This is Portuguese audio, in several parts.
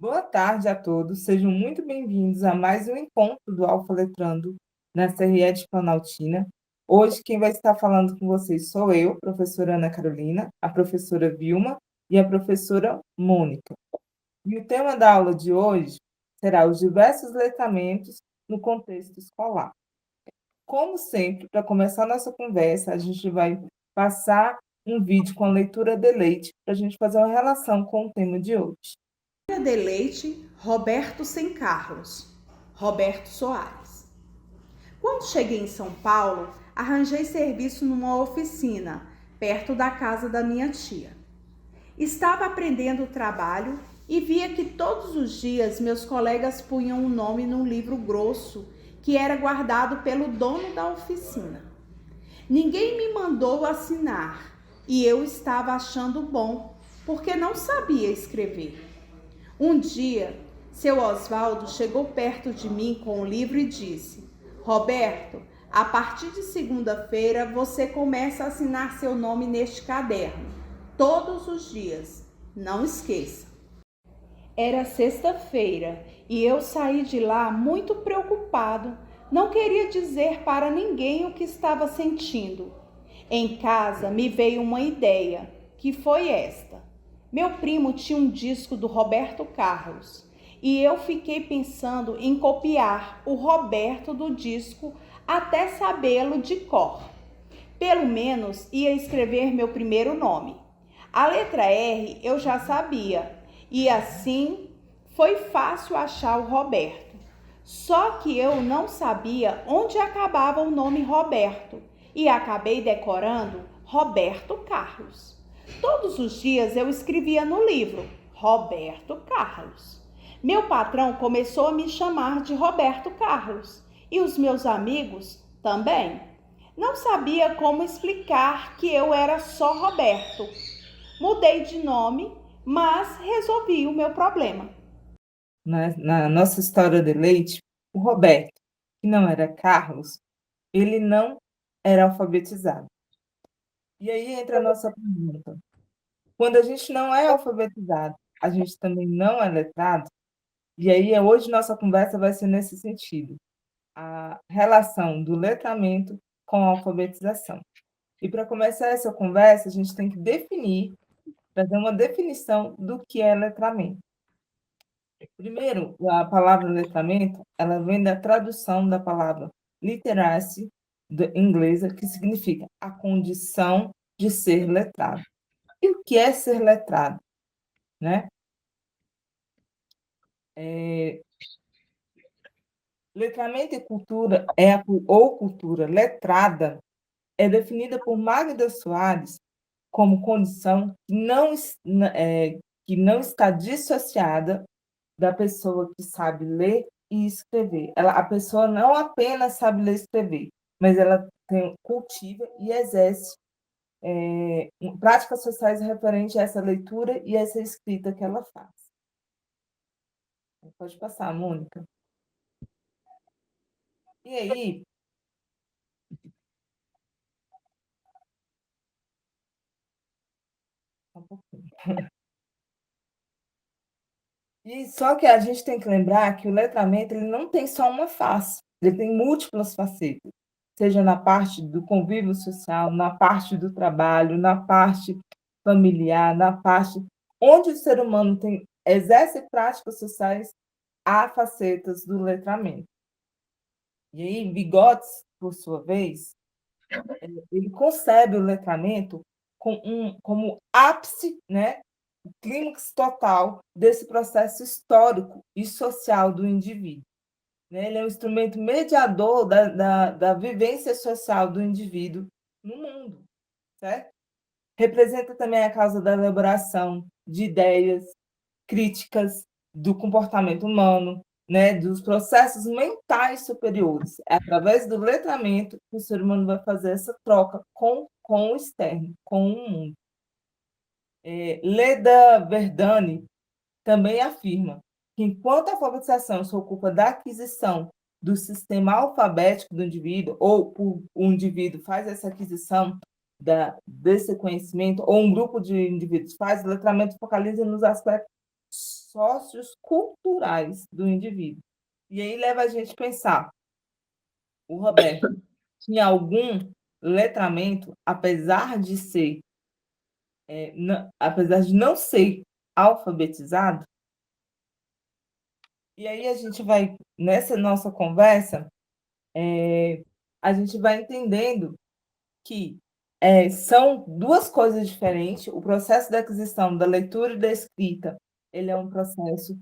Boa tarde a todos, sejam muito bem-vindos a mais um encontro do Alfa Letrando na CRE de Planaltina. Hoje quem vai estar falando com vocês sou eu, professora Ana Carolina, a professora Vilma e a professora Mônica. E o tema da aula de hoje será os diversos letramentos no contexto escolar. Como sempre, para começar nossa conversa, a gente vai passar um vídeo com a leitura de leite para a gente fazer uma relação com o tema de hoje. De Leite, Roberto Sem Carlos, Roberto Soares. Quando cheguei em São Paulo, arranjei serviço numa oficina, perto da casa da minha tia. Estava aprendendo o trabalho e via que todos os dias meus colegas punham o nome num livro grosso que era guardado pelo dono da oficina. Ninguém me mandou assinar e eu estava achando bom, porque não sabia escrever. Um dia, seu Oswaldo chegou perto de mim com o livro e disse: Roberto, a partir de segunda-feira você começa a assinar seu nome neste caderno, todos os dias. Não esqueça. Era sexta-feira e eu saí de lá muito preocupado. Não queria dizer para ninguém o que estava sentindo. Em casa me veio uma ideia, que foi esta. Meu primo tinha um disco do Roberto Carlos e eu fiquei pensando em copiar o Roberto do disco até sabê-lo de cor. Pelo menos ia escrever meu primeiro nome. A letra R eu já sabia e assim foi fácil achar o Roberto. Só que eu não sabia onde acabava o nome Roberto e acabei decorando Roberto Carlos. Todos os dias eu escrevia no livro Roberto Carlos. Meu patrão começou a me chamar de Roberto Carlos e os meus amigos também. Não sabia como explicar que eu era só Roberto. Mudei de nome, mas resolvi o meu problema. Na nossa história de leite, o Roberto, que não era Carlos, ele não era alfabetizado. E aí entra a nossa pergunta. Quando a gente não é alfabetizado, a gente também não é letrado? E aí, hoje, nossa conversa vai ser nesse sentido. A relação do letramento com a alfabetização. E para começar essa conversa, a gente tem que definir, fazer uma definição do que é letramento. Primeiro, a palavra letramento, ela vem da tradução da palavra literacy, inglesa, que significa a condição de ser letrado. E o que é ser letrado? Né? Letramento e cultura ou cultura letrada é definida por Magda Soares como condição que não está dissociada da pessoa que sabe ler e escrever. A pessoa não apenas sabe ler e escrever, mas ela cultiva e exerce práticas sociais referentes a essa leitura e essa escrita que ela faz. Pode passar, Mônica. E aí, um pouquinho. E só que a gente tem que lembrar que o letramento ele não tem só uma face, ele tem múltiplas facetas, seja na parte do convívio social, na parte do trabalho, na parte familiar, na parte onde o ser humano exerce práticas sociais, há facetas do letramento. E aí, Vygotsky, por sua vez, ele concebe o letramento como ápice, né, clímax total desse processo histórico e social do indivíduo. Né? Ele é um instrumento mediador da vivência social do indivíduo no mundo, certo? Representa também a causa da elaboração de ideias críticas do comportamento humano, né, dos processos mentais superiores. É através do letramento que o ser humano vai fazer essa troca com o externo, com o mundo. Leda Verdani também afirma que, enquanto a alfabetização se ocupa da aquisição do sistema alfabético do indivíduo, ou o indivíduo faz essa aquisição desse conhecimento, ou um grupo de indivíduos faz, o letramento focaliza nos aspectos socioculturais do indivíduo. E aí leva a gente a pensar, o Roberto tinha algum letramento, apesar de não ser alfabetizado? E aí a gente vai, nessa nossa conversa, a gente vai entendendo que são duas coisas diferentes. O processo da aquisição da leitura e da escrita, ele é um processo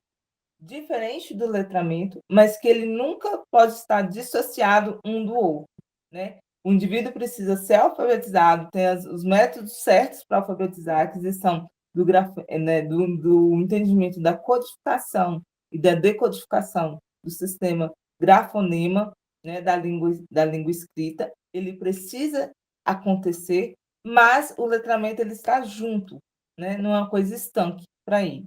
diferente do letramento, mas que ele nunca pode estar dissociado um do outro, né? O indivíduo precisa ser alfabetizado, ter os métodos certos para alfabetizar, a aquisição do entendimento da codificação e da decodificação do sistema grafonema, né, da língua escrita, ele precisa acontecer, mas o letramento ele está junto, né? Não é uma coisa estanque para ele.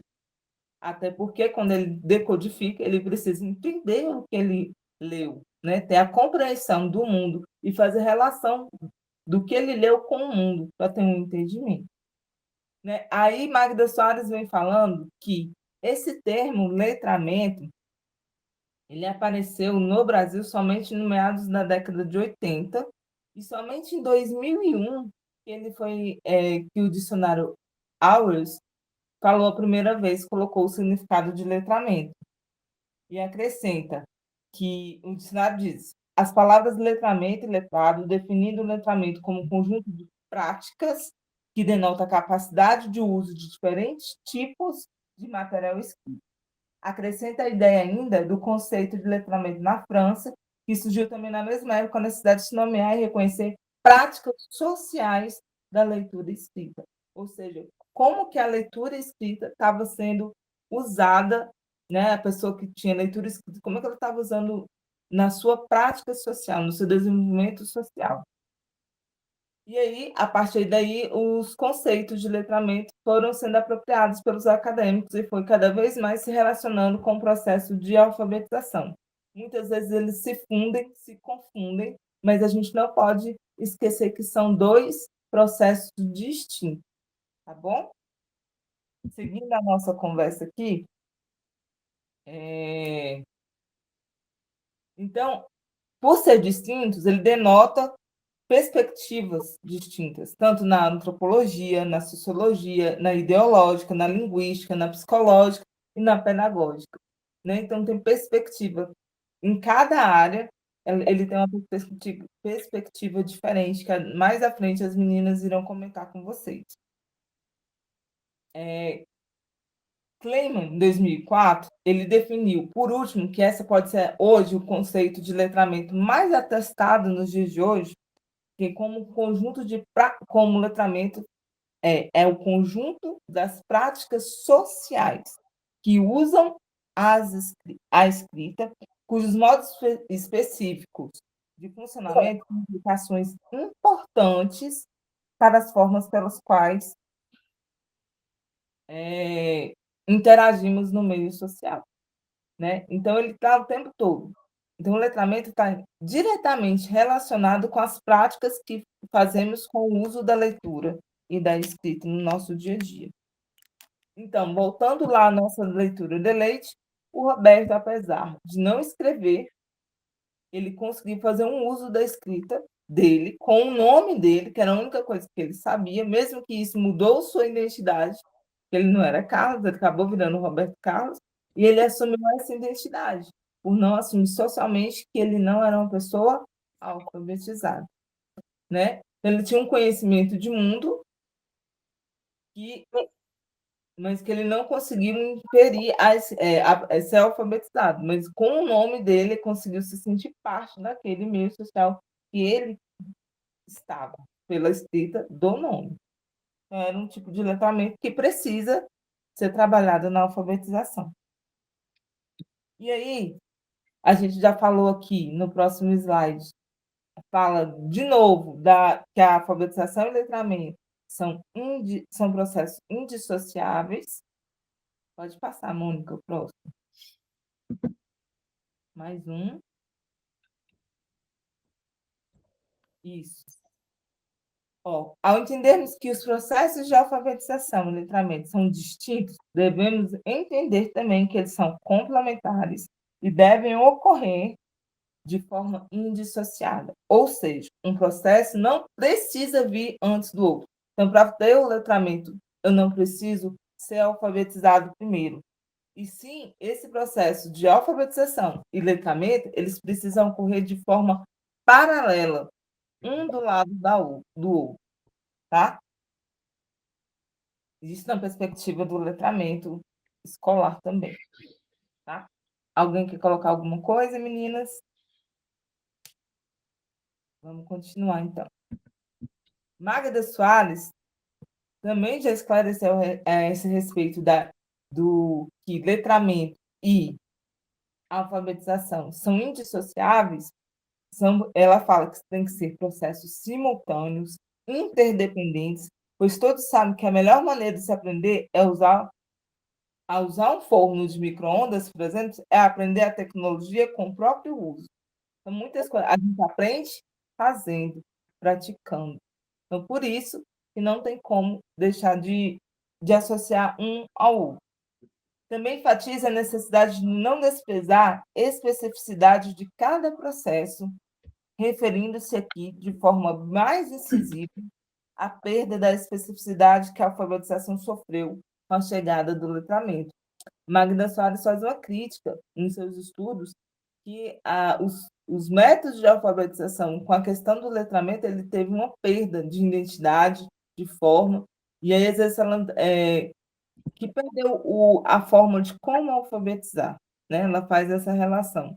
Até porque, quando ele decodifica, ele precisa entender o que ele leu, né? Ter a compreensão do mundo e fazer relação do que ele leu com o mundo, para ter um entendimento. Né? Aí, Magda Soares vem falando que esse termo letramento ele apareceu no Brasil somente no meados da década de 80 e somente em 2001 que o dicionário Hours falou a primeira vez, colocou o significado de letramento. E acrescenta que o dicionário diz: as palavras letramento e letrado, definindo o letramento como um conjunto de práticas que denota a capacidade de uso de diferentes tipos de material escrito. Acrescenta a ideia ainda do conceito de letramento na França, que surgiu também na mesma época, com a necessidade de se nomear e reconhecer práticas sociais da leitura escrita. Ou seja, como que a leitura escrita estava sendo usada, né? A pessoa que tinha leitura escrita, como é que ela estava usando na sua prática social, no seu desenvolvimento social. E aí, a partir daí, os conceitos de letramento foram sendo apropriados pelos acadêmicos e foi cada vez mais se relacionando com o processo de alfabetização. Muitas vezes eles se fundem, se confundem, mas a gente não pode esquecer que são dois processos distintos, tá bom? Seguindo a nossa conversa aqui, então, por ser distintos, ele denota perspectivas distintas, tanto na antropologia, na sociologia, na ideológica, na linguística, na psicológica e na pedagógica. Né? Então, tem perspectiva. Em cada área, ele tem uma perspectiva diferente, que mais à frente as meninas irão comentar com vocês. Kleiman, em 2004, ele definiu, por último, que essa pode ser hoje o conceito de letramento mais atestado nos dias de hoje, que como letramento é o conjunto das práticas sociais que usam a escrita, cujos modos específicos de funcionamento têm implicações importantes para as formas pelas quais interagimos no meio social. Né? Então, ele está o tempo todo. Então, o letramento está diretamente relacionado com as práticas que fazemos com o uso da leitura e da escrita no nosso dia a dia. Então, voltando lá à nossa leitura de Leite, o Roberto, apesar de não escrever, ele conseguiu fazer um uso da escrita dele, com o nome dele, que era a única coisa que ele sabia, mesmo que isso mudou sua identidade, ele não era Carlos, ele acabou virando Roberto Carlos, e ele assumiu essa identidade, por não assumir socialmente que ele não era uma pessoa alfabetizada. Né? Ele tinha um conhecimento de mundo, mas que ele não conseguiu imperir a ser alfabetizado, mas com o nome dele conseguiu se sentir parte daquele meio social que ele estava, pela escrita do nome. Então, era um tipo de letramento que precisa ser trabalhado na alfabetização. E aí, a gente já falou aqui no próximo slide, fala de novo que a alfabetização e letramento são processos indissociáveis. Pode passar, Mônica, o próximo. Mais um. Isso. Ao entendermos que os processos de alfabetização e letramento são distintos, devemos entender também que eles são complementares e devem ocorrer de forma indissociada. Ou seja, um processo não precisa vir antes do outro. Então, para ter o letramento, eu não preciso ser alfabetizado primeiro. E sim, esse processo de alfabetização e letramento, eles precisam ocorrer de forma paralela, um do lado do outro, tá? Isso na perspectiva do letramento escolar também, tá? Alguém quer colocar alguma coisa, meninas? Vamos continuar, então. Magda Soares também já esclareceu a esse respeito do que letramento e alfabetização são indissociáveis. Ela fala que tem que ser processos simultâneos, interdependentes, pois todos sabem que a melhor maneira de se aprender é usar um forno de micro-ondas, por exemplo, é aprender a tecnologia com o próprio uso. Então, muitas coisas a gente aprende fazendo, praticando. Então, por isso que não tem como deixar de associar um ao outro. Também enfatiza a necessidade de não desprezar a especificidade de cada processo, referindo-se aqui de forma mais incisiva à perda da especificidade que a alfabetização sofreu com a chegada do letramento. Magda Soares faz uma crítica em seus estudos que os métodos de alfabetização com a questão do letramento, ele teve uma perda de identidade, de forma, e aí às vezes ela que perdeu a forma de como alfabetizar, né? Ela faz essa relação.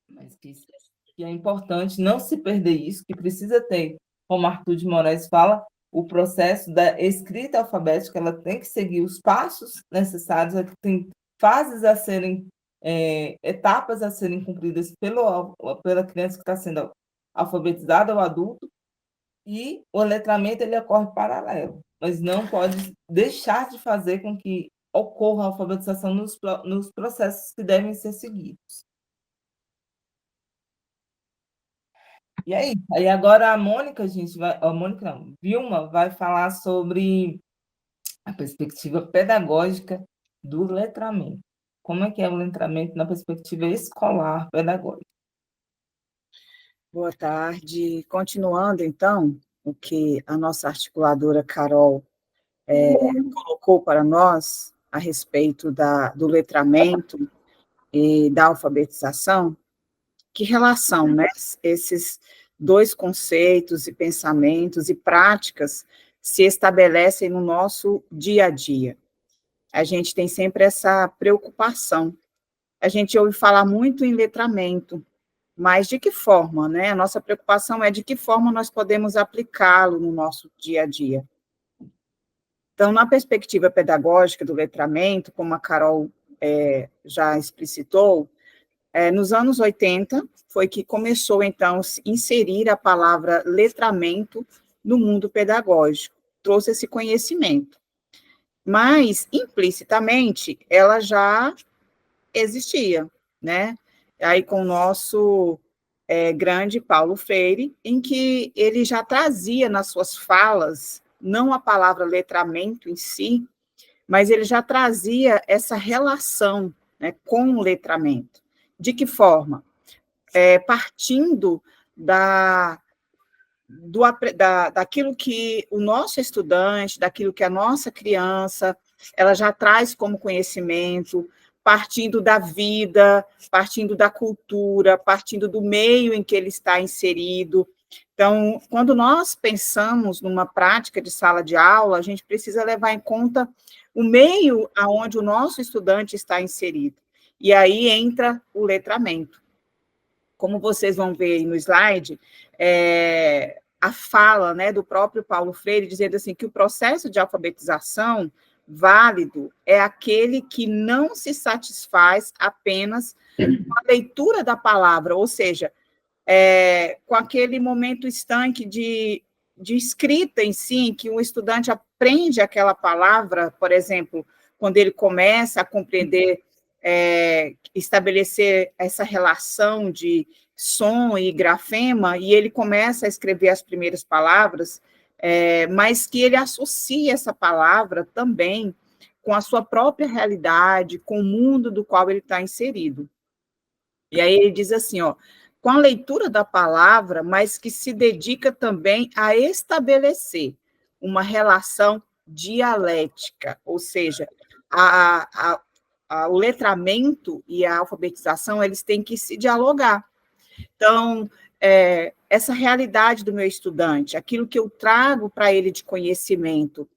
Mas que é importante não se perder isso, que precisa ter, como Arthur de Moraes fala, o processo da escrita alfabética, ela tem que seguir os passos necessários, tem fases a serem, etapas a serem cumpridas pela criança que está sendo alfabetizada, o adulto, e o letramento ele ocorre paralelo, mas não pode deixar de fazer com que ocorra a alfabetização nos processos que devem ser seguidos. E aí, agora a Mônica, Vilma vai falar sobre a perspectiva pedagógica do letramento. Como é que é o letramento na perspectiva escolar pedagógica? Boa tarde. Continuando, então, o que a nossa articuladora Carol colocou para nós a respeito do letramento e da alfabetização, que relação, né, esses dois conceitos e pensamentos e práticas se estabelecem no nosso dia a dia? A gente tem sempre essa preocupação. A gente ouve falar muito em letramento, mas de que forma, né? A nossa preocupação é de que forma nós podemos aplicá-lo no nosso dia a dia. Então, na perspectiva pedagógica do letramento, como a Carol já explicitou, nos anos 80 foi que começou, então, a inserir a palavra letramento no mundo pedagógico, trouxe esse conhecimento. Mas, implicitamente, ela já existia, né? Aí com o nosso grande Paulo Freire, em que ele já trazia nas suas falas, não a palavra letramento em si, mas ele já trazia essa relação, né, com o letramento. De que forma? Partindo daquilo que o nosso estudante, daquilo que a nossa criança, ela já traz como conhecimento, partindo da vida, partindo da cultura, partindo do meio em que ele está inserido. Então, quando nós pensamos numa prática de sala de aula, a gente precisa levar em conta o meio aonde o nosso estudante está inserido. E aí entra o letramento. Como vocês vão ver aí no slide, a fala, né, do próprio Paulo Freire, dizendo assim, que o processo de alfabetização válido é aquele que não se satisfaz apenas com a leitura da palavra, ou seja, com aquele momento estanque de escrita em si, em que o estudante aprende aquela palavra, por exemplo, quando ele começa a compreender, estabelecer essa relação de som e grafema, e ele começa a escrever as primeiras palavras, mas que ele associe essa palavra também com a sua própria realidade, com o mundo do qual ele está inserido. E aí ele diz assim, ó, com a leitura da palavra, mas que se dedica também a estabelecer uma relação dialética, ou seja, o letramento e a alfabetização, eles têm que se dialogar. Então, essa realidade do meu estudante, aquilo que eu trago para ele de conhecimento,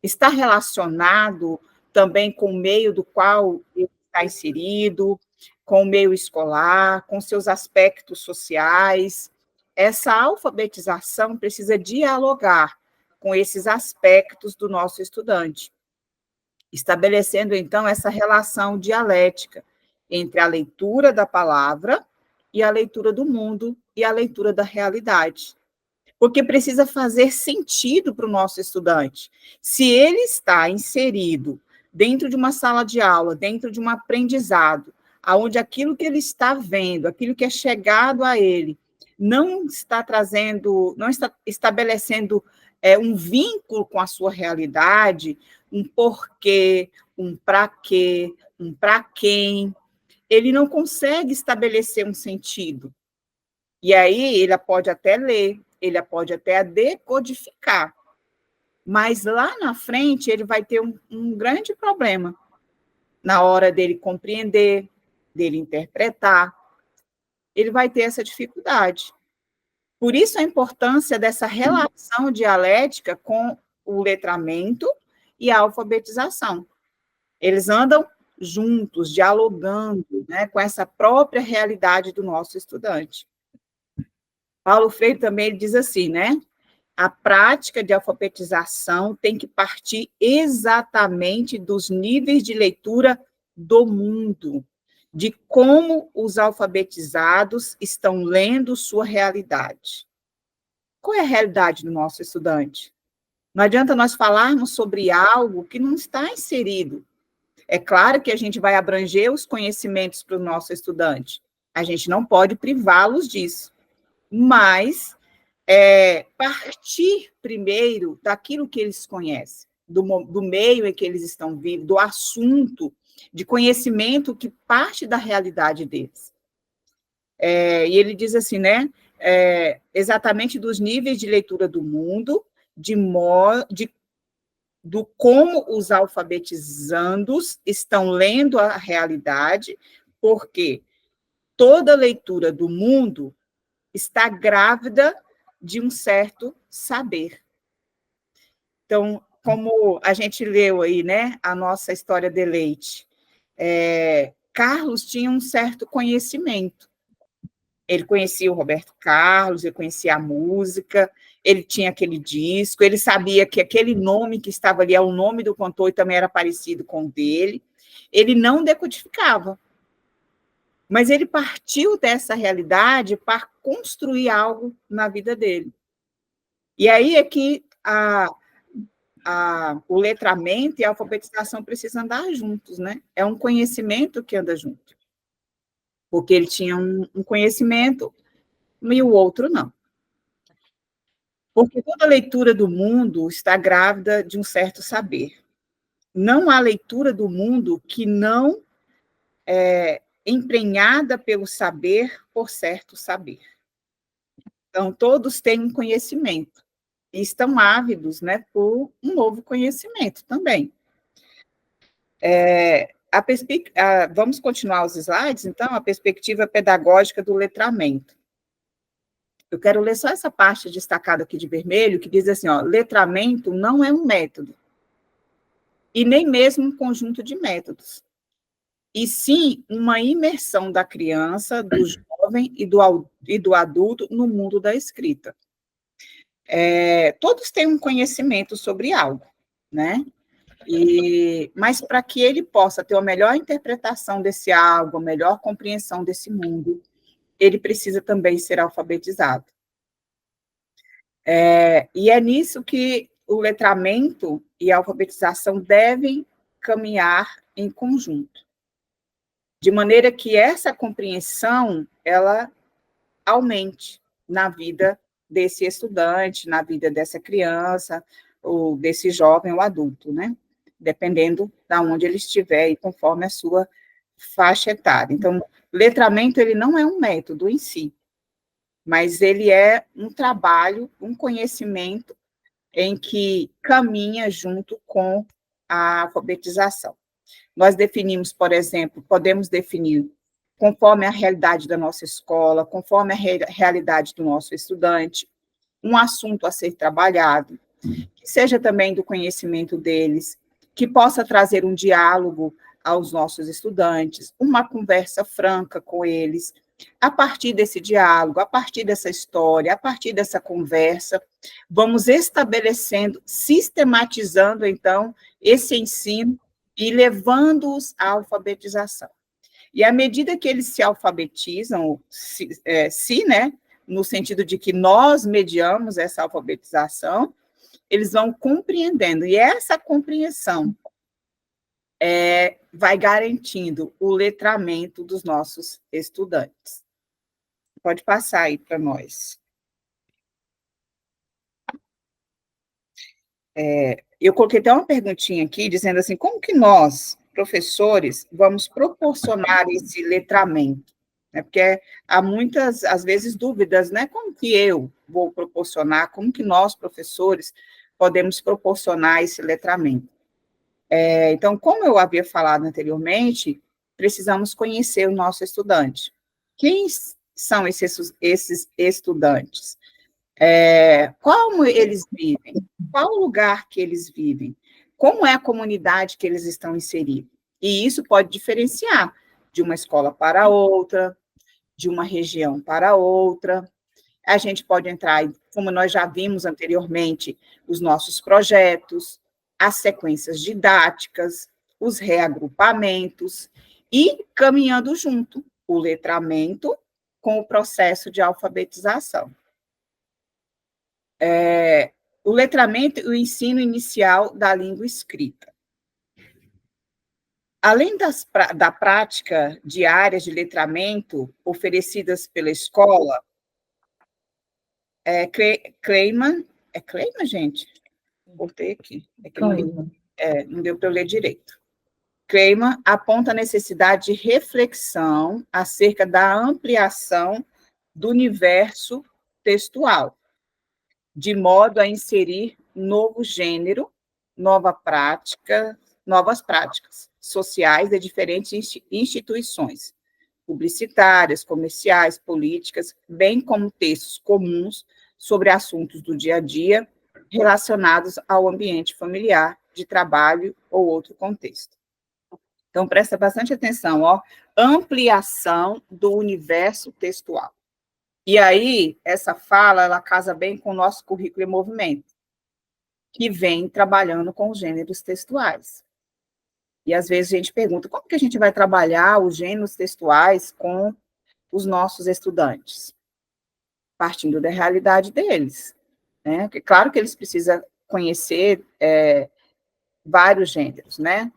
está relacionado também com o meio do qual ele está inserido, com o meio escolar, com seus aspectos sociais. Essa alfabetização precisa dialogar com esses aspectos do nosso estudante, estabelecendo, então, essa relação dialética entre a leitura da palavra e a leitura do mundo e a leitura da realidade. Porque precisa fazer sentido para o nosso estudante. Se ele está inserido dentro de uma sala de aula, dentro de um aprendizado, onde aquilo que ele está vendo, aquilo que é chegado a ele, não está trazendo, não está estabelecendo um vínculo com a sua realidade, um porquê, um para quê, um para quem, ele não consegue estabelecer um sentido. E aí ele pode até ler, ele pode até decodificar, mas lá na frente ele vai ter um grande problema na hora dele compreender, dele interpretar, ele vai ter essa dificuldade. Por isso a importância dessa relação dialética com o letramento e a alfabetização. Eles andam juntos, dialogando, né, com essa própria realidade do nosso estudante. Paulo Freire também ele diz assim, né? A prática de alfabetização tem que partir exatamente dos níveis de leitura do mundo, de como os alfabetizados estão lendo sua realidade. Qual é a realidade do nosso estudante? Não adianta nós falarmos sobre algo que não está inserido. É claro que a gente vai abranger os conhecimentos para o nosso estudante. A gente não pode privá-los disso. Mas partir primeiro daquilo que eles conhecem, do meio em que eles estão vivos, do assunto, de conhecimento que parte da realidade deles. E ele diz assim, né? Exatamente dos níveis de leitura do mundo, do como os alfabetizandos estão lendo a realidade, porque toda leitura do mundo está grávida de um certo saber. Então, como a gente leu aí, né, a nossa história de Leite, Carlos tinha um certo conhecimento. Ele conhecia o Roberto Carlos, ele conhecia a música, ele tinha aquele disco, ele sabia que aquele nome que estava ali é o nome do cantor e também era parecido com o dele. Ele não decodificava, mas ele partiu dessa realidade para construir algo na vida dele. E aí é que o letramento e a alfabetização precisam andar juntos, né? É um conhecimento que anda junto. Porque ele tinha um conhecimento e o outro não. Porque toda leitura do mundo está grávida de um certo saber. Não há leitura do mundo que não emprenhada pelo saber por certo saber. Então, todos têm um conhecimento e estão ávidos, né, por um novo conhecimento também. Vamos continuar os slides, então, a perspectiva pedagógica do letramento. Eu quero ler só essa parte destacada aqui de vermelho, que diz assim, ó, letramento não é um método, e nem mesmo um conjunto de métodos, e sim uma imersão da criança, do jovem e do adulto no mundo da escrita. Todos têm um conhecimento sobre algo, né? Mas para que ele possa ter a melhor interpretação desse algo, a melhor compreensão desse mundo, ele precisa também ser alfabetizado. E é nisso que o letramento e a alfabetização devem caminhar em conjunto, de maneira que essa compreensão, ela aumente na vida desse estudante, na vida dessa criança, ou desse jovem ou adulto, né? Dependendo de onde ele estiver e conforme a sua faixa etária. Então, letramento, ele não é um método em si, mas ele é um trabalho, um conhecimento em que caminha junto com a alfabetização. Nós definimos, por exemplo, podemos definir conforme a realidade da nossa escola, conforme a realidade do nosso estudante, um assunto a ser trabalhado, que seja também do conhecimento deles, que possa trazer um diálogo aos nossos estudantes, uma conversa franca com eles. A partir desse diálogo, a partir dessa história, a partir dessa conversa, vamos estabelecendo, sistematizando, então, esse ensino e levando-os à alfabetização. E à medida que eles se alfabetizam, né, no sentido de que nós mediamos essa alfabetização, eles vão compreendendo, e essa compreensão vai garantindo o letramento dos nossos estudantes. Pode passar aí para nós. Eu coloquei até uma perguntinha aqui, dizendo assim, como que nós, professores, vamos proporcionar esse letramento? Porque há muitas, às vezes, dúvidas, né? Como que eu vou proporcionar, como que nós, professores, podemos proporcionar esse letramento? Então, como eu havia falado anteriormente, precisamos conhecer o nosso estudante. Quem são esses estudantes? Como eles vivem? Qual o lugar que eles vivem? Como é a comunidade que eles estão inseridos? E isso pode diferenciar de uma escola para outra, de uma região para outra. A gente pode entrar, como nós já vimos anteriormente, os nossos projetos, as sequências didáticas, os reagrupamentos, e caminhando junto o letramento com o processo de alfabetização. O letramento e o ensino inicial da língua escrita. Além da prática diárias de letramento oferecidas pela escola, Kleiman, gente? Botei aqui. Não deu para eu ler direito. Kleiman aponta a necessidade de reflexão acerca da ampliação do universo textual, de modo a inserir novo gênero, novas práticas sociais de diferentes instituições, publicitárias, comerciais, políticas, bem como textos comuns sobre assuntos do dia a dia relacionados ao ambiente familiar, de trabalho ou outro contexto. Então, presta bastante atenção, ampliação do universo textual. E aí, essa fala, ela casa bem com o nosso currículo em movimento, que vem trabalhando com os gêneros textuais. E, às vezes, a gente pergunta, como que a gente vai trabalhar os gêneros textuais com os nossos estudantes? Partindo da realidade deles, né? Porque, claro que eles precisam conhecer vários gêneros, né?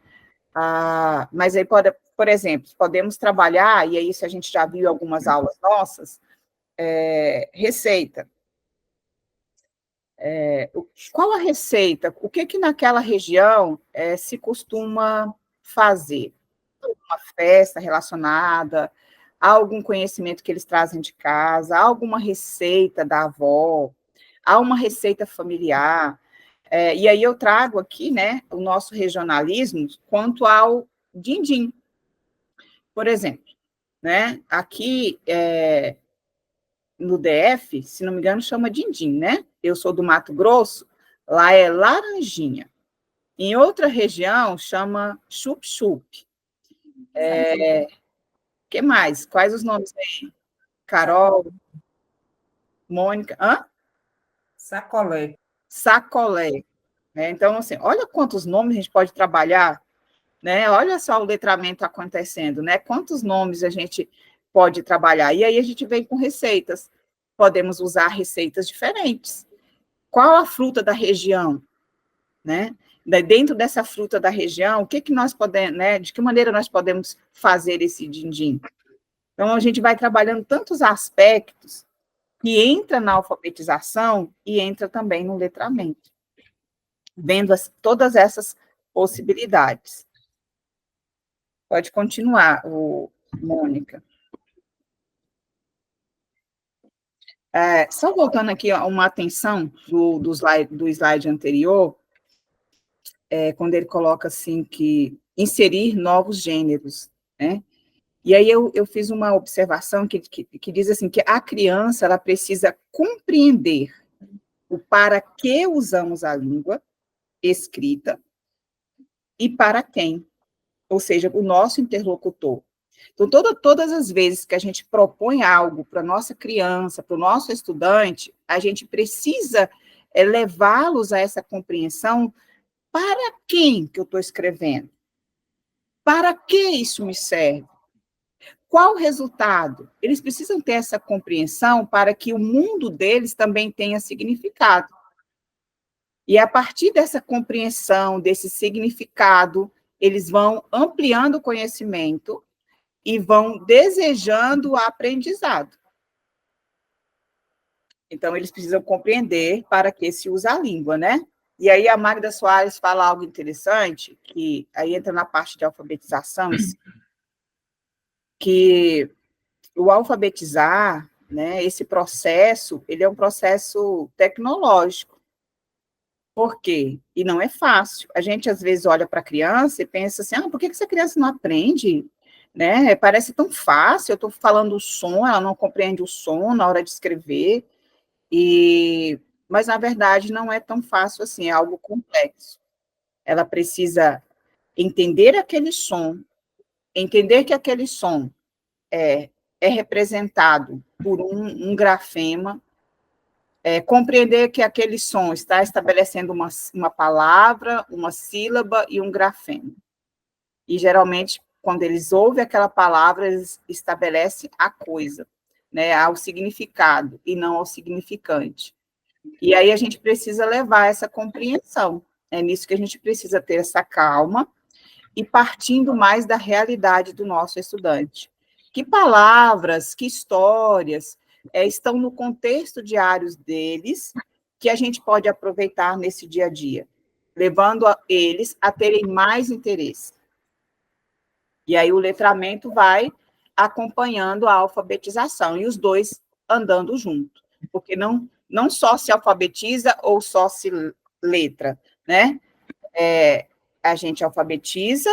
Mas aí, por exemplo, podemos trabalhar, e aí isso a gente já viu em algumas aulas nossas, receita. Qual a receita? O que naquela região se costuma fazer? Uma festa relacionada a algum conhecimento que eles trazem de casa, alguma receita da avó, há uma receita familiar. E aí eu trago aqui, né, o nosso regionalismo quanto ao din-din. Por exemplo, né, aqui no DF, se não me engano, chama din-din, né? Eu sou do Mato Grosso, lá é laranjinha. Em outra região, chama chup-chup. Que mais? Quais os nomes aí? Carol, Mônica, Sacolé. Sacolé. Então, assim, olha quantos nomes a gente pode trabalhar, né? Olha só o letramento acontecendo, né? Quantos nomes a gente pode trabalhar. E aí a gente vem com receitas. Podemos usar receitas diferentes. Qual a fruta da região, né? Dentro dessa fruta da região, o que nós podemos, né? De que maneira nós podemos fazer esse din-din? Então, a gente vai trabalhando tantos aspectos que entra na alfabetização e entra também no letramento, vendo todas essas possibilidades. Pode continuar, Mônica. Só voltando aqui uma atenção do slide anterior, quando ele coloca assim que inserir novos gêneros, né? E aí eu fiz uma observação que diz assim, que a criança ela precisa compreender o para que usamos a língua escrita e para quem, ou seja, o nosso interlocutor. Então, todas as vezes que a gente propõe algo para a nossa criança, para o nosso estudante, a gente precisa levá-los a essa compreensão. Para quem que eu estou escrevendo? Para que isso me serve? Qual o resultado? Eles precisam ter essa compreensão para que o mundo deles também tenha significado. E a partir dessa compreensão, desse significado, eles vão ampliando o conhecimento e vão desejando o aprendizado. Então, eles precisam compreender para que se usa a língua, né? E aí a Magda Soares fala algo interessante, que aí entra na parte de alfabetização, que o alfabetizar, né, esse processo, ele é um processo tecnológico. Por quê? E não é fácil. A gente, às vezes, olha para a criança e pensa assim, por que essa criança não aprende? Né? Parece tão fácil, eu estou falando o som, ela não compreende o som na hora de escrever, mas, na verdade, não é tão fácil assim, é algo complexo. Ela precisa entender aquele som, entender que aquele som é representado por um grafema, compreender que aquele som está estabelecendo uma palavra, uma sílaba e um grafema. E, geralmente, quando eles ouvem aquela palavra, eles estabelecem a coisa, né, ao significado, e não ao significante. E aí a gente precisa levar essa compreensão. É nisso que a gente precisa ter essa calma e partindo mais da realidade do nosso estudante. Que palavras, que histórias estão no contexto diário deles que a gente pode aproveitar nesse dia a dia, levando eles a terem mais interesse. E aí o letramento vai acompanhando a alfabetização, e os dois andando junto, porque não só se alfabetiza ou só se letra, né? A gente alfabetiza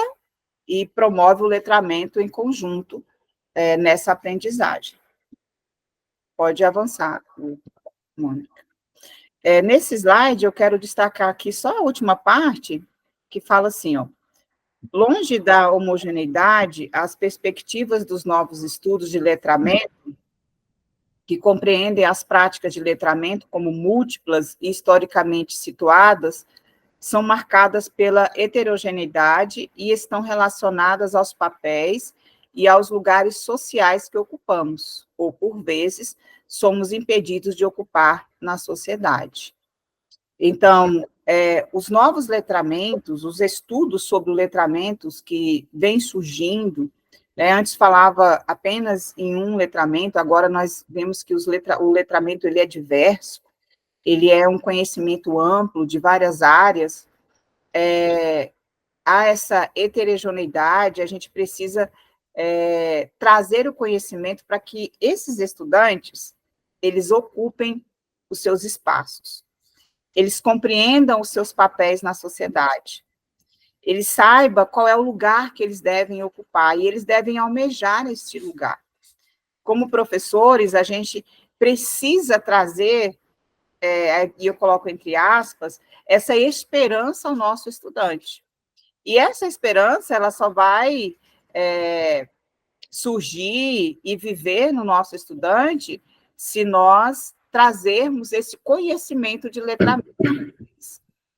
e promove o letramento em conjunto nessa aprendizagem. Pode avançar, Mônica. Nesse slide, eu quero destacar aqui só a última parte, que fala assim, longe da homogeneidade, as perspectivas dos novos estudos de letramento, que compreendem as práticas de letramento como múltiplas e historicamente situadas, são marcadas pela heterogeneidade e estão relacionadas aos papéis e aos lugares sociais que ocupamos, ou, por vezes, somos impedidos de ocupar na sociedade. Então, os novos letramentos, os estudos sobre letramentos que vêm surgindo, né, antes falava apenas em um letramento, agora nós vemos que o letramento ele é diverso, ele é um conhecimento amplo de várias áreas, há essa heterogeneidade, a gente precisa trazer o conhecimento para que esses estudantes, eles ocupem os seus espaços, eles compreendam os seus papéis na sociedade, eles saibam qual é o lugar que eles devem ocupar, e eles devem almejar esse lugar. Como professores, a gente precisa trazer, e eu coloco entre aspas, essa esperança ao nosso estudante. E essa esperança, ela só vai surgir e viver no nosso estudante se nós trazermos esse conhecimento de letramento,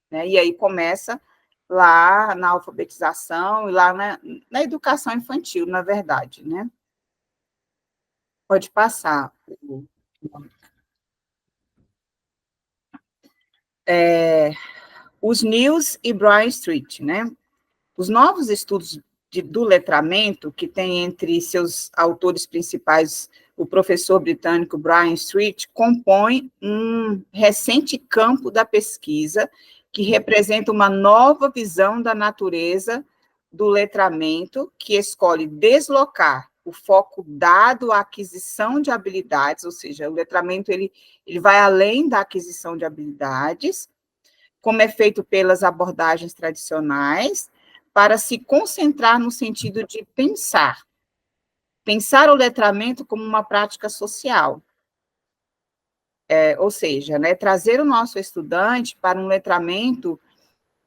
né? E aí começa lá na alfabetização e lá na educação infantil, na verdade, né? Pode passar. Os News e Bryan Street, né? Os novos estudos do letramento, que tem entre seus autores principais o professor britânico Brian Street, compõe um recente campo da pesquisa que representa uma nova visão da natureza do letramento, que escolhe deslocar o foco dado à aquisição de habilidades, ou seja, o letramento ele vai além da aquisição de habilidades, como é feito pelas abordagens tradicionais, para se concentrar no sentido de pensar o letramento como uma prática social. Ou seja, né, trazer o nosso estudante para um letramento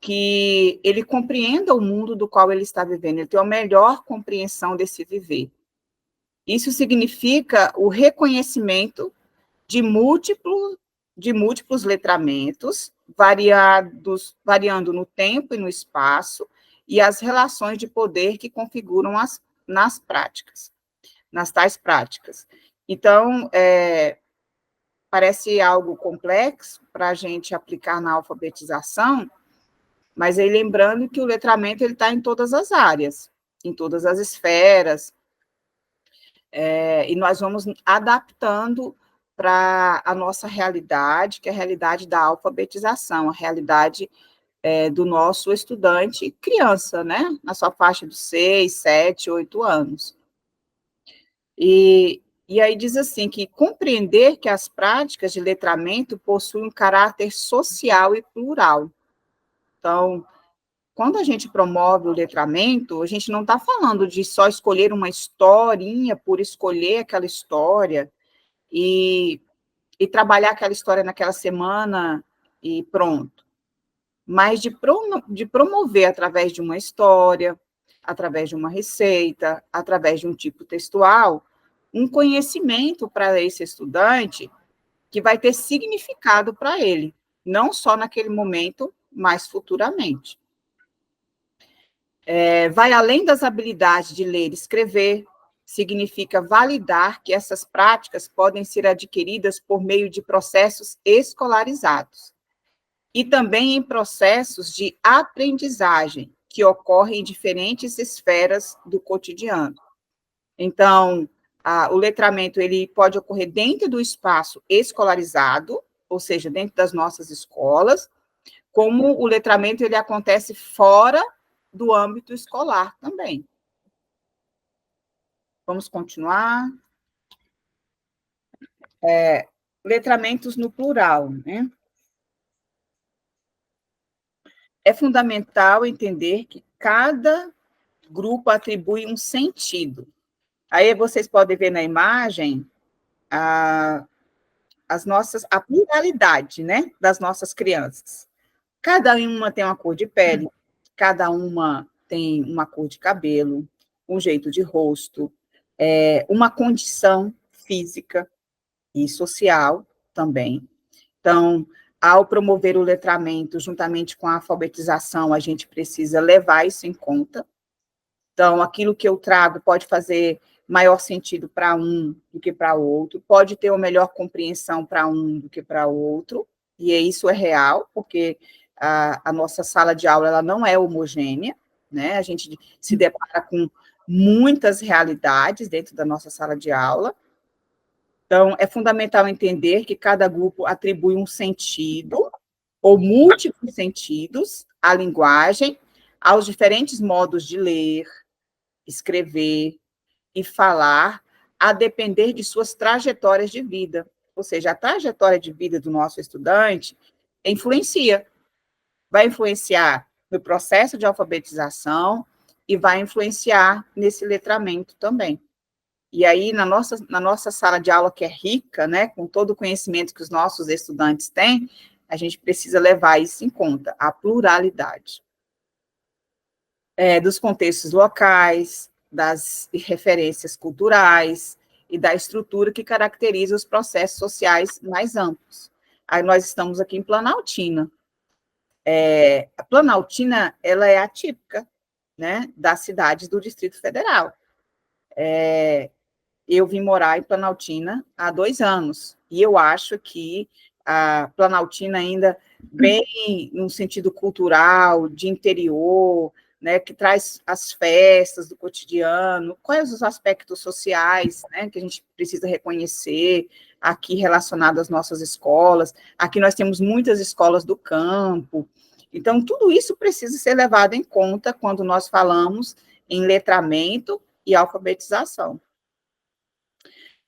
que ele compreenda o mundo do qual ele está vivendo, ele tenha a melhor compreensão desse viver. Isso significa o reconhecimento de múltiplos letramentos, variando no tempo e no espaço, e as relações de poder que configuram nas tais práticas. Então, parece algo complexo para a gente aplicar na alfabetização, mas aí lembrando que o letramento está em todas as áreas, em todas as esferas, e nós vamos adaptando para a nossa realidade, que é a realidade da alfabetização, a realidade do nosso estudante criança, né? Na sua faixa dos 6, 7, 8 anos. E aí diz assim, que compreender que as práticas de letramento possuem um caráter social e plural. Então, quando a gente promove o letramento, a gente não está falando de só escolher uma historinha por escolher aquela história e trabalhar aquela história naquela semana e pronto. Mas de promover através de uma história, através de uma receita, através de um tipo textual, um conhecimento para esse estudante que vai ter significado para ele, não só naquele momento, mas futuramente. Vai além das habilidades de ler e escrever, significa validar que essas práticas podem ser adquiridas por meio de processos escolarizados e também em processos de aprendizagem que ocorrem em diferentes esferas do cotidiano. Então, o letramento ele pode ocorrer dentro do espaço escolarizado, ou seja, dentro das nossas escolas, como o letramento ele acontece fora do âmbito escolar também. Vamos continuar. Letramentos no plural, né? É fundamental entender que cada grupo atribui um sentido. Aí vocês podem ver na imagem a pluralidade, né, das nossas crianças. Cada uma tem uma cor de pele, cada uma tem uma cor de cabelo, um jeito de rosto, uma condição física e social também. Então, ao promover o letramento juntamente com a alfabetização, a gente precisa levar isso em conta. Então, aquilo que eu trago pode fazer maior sentido para um do que para outro, pode ter uma melhor compreensão para um do que para outro, e isso é real, porque a nossa sala de aula ela não é homogênea, né? A gente se depara com muitas realidades dentro da nossa sala de aula. Então, é fundamental entender que cada grupo atribui um sentido, ou múltiplos sentidos, à linguagem, aos diferentes modos de ler, escrever e falar, a depender de suas trajetórias de vida. Ou seja, a trajetória de vida do nosso estudante vai influenciar no processo de alfabetização e vai influenciar nesse letramento também. E aí, na nossa sala de aula, que é rica, né, com todo o conhecimento que os nossos estudantes têm, a gente precisa levar isso em conta, a pluralidade. Dos contextos locais, das referências culturais e da estrutura que caracteriza os processos sociais mais amplos. Aí nós estamos aqui em Planaltina. A Planaltina, ela é atípica, né, das cidades do Distrito Federal. Eu vim morar em Planaltina há 2 anos, e eu acho que a Planaltina ainda bem no sentido cultural, de interior, né, que traz as festas do cotidiano, quais os aspectos sociais, né, que a gente precisa reconhecer aqui relacionado às nossas escolas. Aqui nós temos muitas escolas do campo, então tudo isso precisa ser levado em conta quando nós falamos em letramento e alfabetização.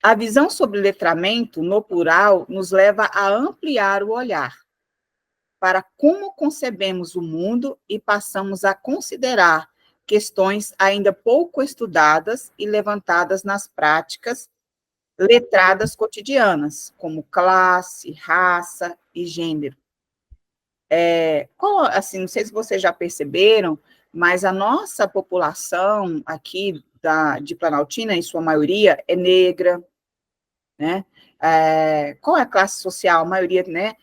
A visão sobre letramento, no plural, nos leva a ampliar o olhar para como concebemos o mundo e passamos a considerar questões ainda pouco estudadas e levantadas nas práticas letradas cotidianas, como classe, raça e gênero. Assim, não sei se vocês já perceberam, mas a nossa população aqui de Planaltina, em sua maioria, é negra, né? Qual é a classe social? A maioria, né,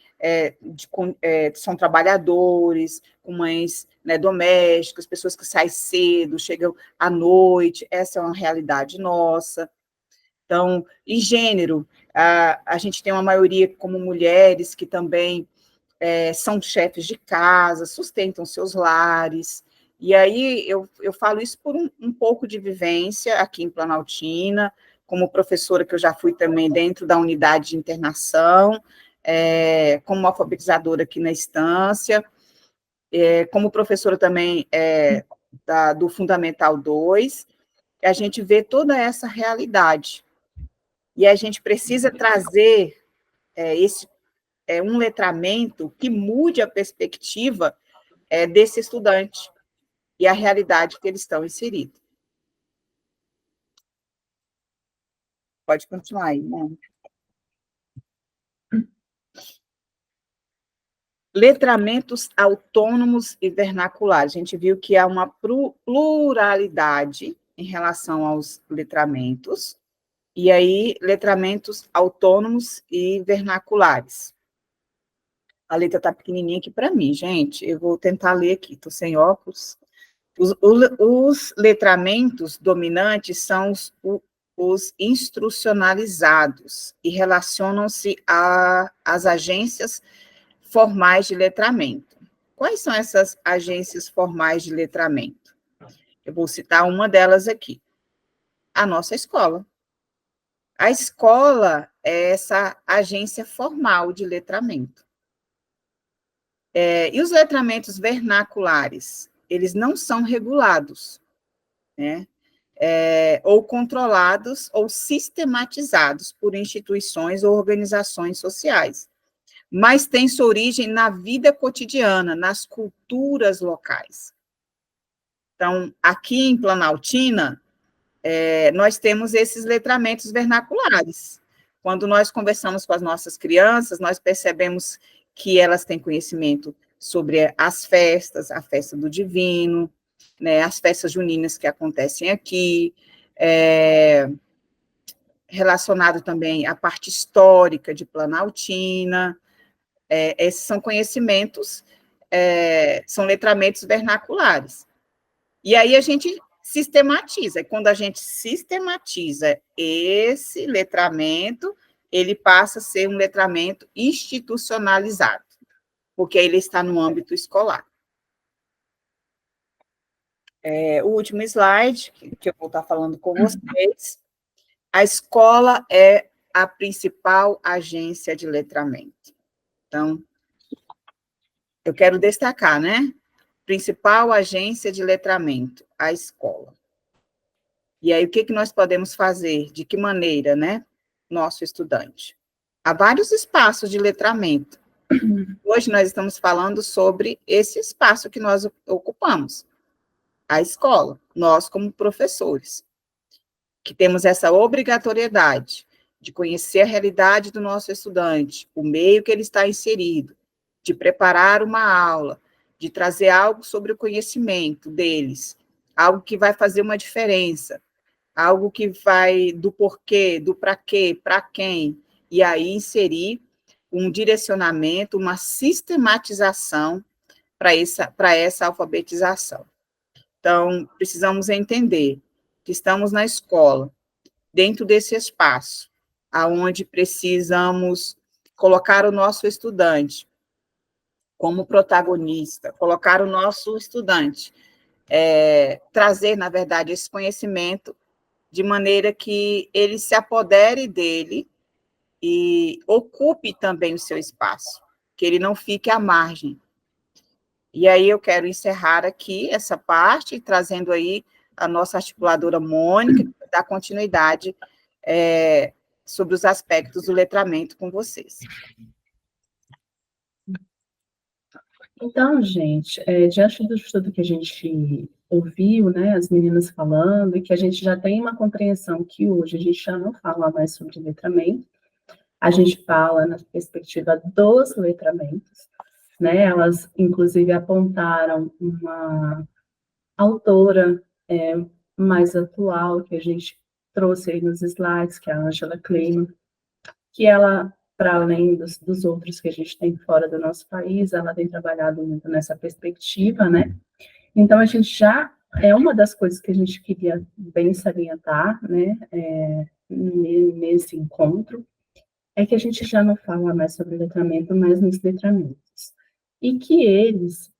são trabalhadores, com mães, né, domésticas, pessoas que saem cedo, chegam à noite, essa é uma realidade nossa. Então, e gênero, a gente tem uma maioria como mulheres que também são chefes de casa, sustentam seus lares, e aí eu falo isso por um pouco de vivência aqui em Planaltina, como professora que eu já fui também dentro da unidade de internação, como alfabetizadora aqui na estância, como professora também do Fundamental 2, a gente vê toda essa realidade, e a gente precisa trazer um letramento que mude a perspectiva desse estudante e a realidade que eles estão inseridos. Pode continuar aí, né? Letramentos autônomos e vernaculares. A gente viu que há uma pluralidade em relação aos letramentos, e aí, letramentos autônomos e vernaculares. A letra está pequenininha aqui para mim, gente. Eu vou tentar ler aqui, estou sem óculos. Os letramentos dominantes são os instrucionalizados e relacionam-se às agências formais de letramento. Quais são essas agências formais de letramento? Eu vou citar uma delas aqui. A nossa escola. A escola é essa agência formal de letramento. E os letramentos vernaculares? Eles não são regulados, né? Ou controlados ou sistematizados por instituições ou organizações sociais, mas têm sua origem na vida cotidiana, nas culturas locais. Então, aqui em Planaltina, nós temos esses letramentos vernaculares. Quando nós conversamos com as nossas crianças, nós percebemos que elas têm conhecimento sobre as festas, a festa do divino, né, as festas juninas que acontecem aqui, relacionado também à parte histórica de Planaltina. Esses são conhecimentos, são letramentos vernaculares. E aí a gente sistematiza, e quando a gente sistematiza esse letramento, ele passa a ser um letramento institucionalizado, porque ele está no âmbito escolar. O último slide, que eu vou estar falando com vocês, a escola é a principal agência de letramento. Então, eu quero destacar, né? Principal agência de letramento, a escola. E aí, o que nós podemos fazer? De que maneira, né? Nosso estudante. Há vários espaços de letramento. Hoje nós estamos falando sobre esse espaço que nós ocupamos, a escola, nós como professores, que temos essa obrigatoriedade de conhecer a realidade do nosso estudante, o meio que ele está inserido, de preparar uma aula, de trazer algo sobre o conhecimento deles, algo que vai fazer uma diferença, algo que vai do porquê, do para quê, para quem, e aí inserir um direcionamento, uma sistematização para essa alfabetização. Então, precisamos entender que estamos na escola, dentro desse espaço, aonde precisamos colocar o nosso estudante como protagonista, colocar o nosso estudante trazer, na verdade, esse conhecimento de maneira que ele se apodere dele e ocupe também o seu espaço, que ele não fique à margem. E aí eu quero encerrar aqui essa parte, trazendo aí a nossa articuladora Mônica, que vai dar continuidade sobre os aspectos do letramento com vocês. Então, gente, diante do estudo que a gente ouviu, né, as meninas falando, e que a gente já tem uma compreensão que hoje a gente já não fala mais sobre letramento, a gente fala na perspectiva dos letramentos, né, elas, inclusive, apontaram uma autora mais atual, que a gente trouxe aí nos slides, que é a Angela Kleiman, que ela, para além dos outros que a gente tem fora do nosso país, ela tem trabalhado muito nessa perspectiva, né? Então, a gente já, uma das coisas que a gente queria bem salientar, né, nesse encontro, é que a gente já não fala mais sobre letramento, mas nos letramentos. E que eles,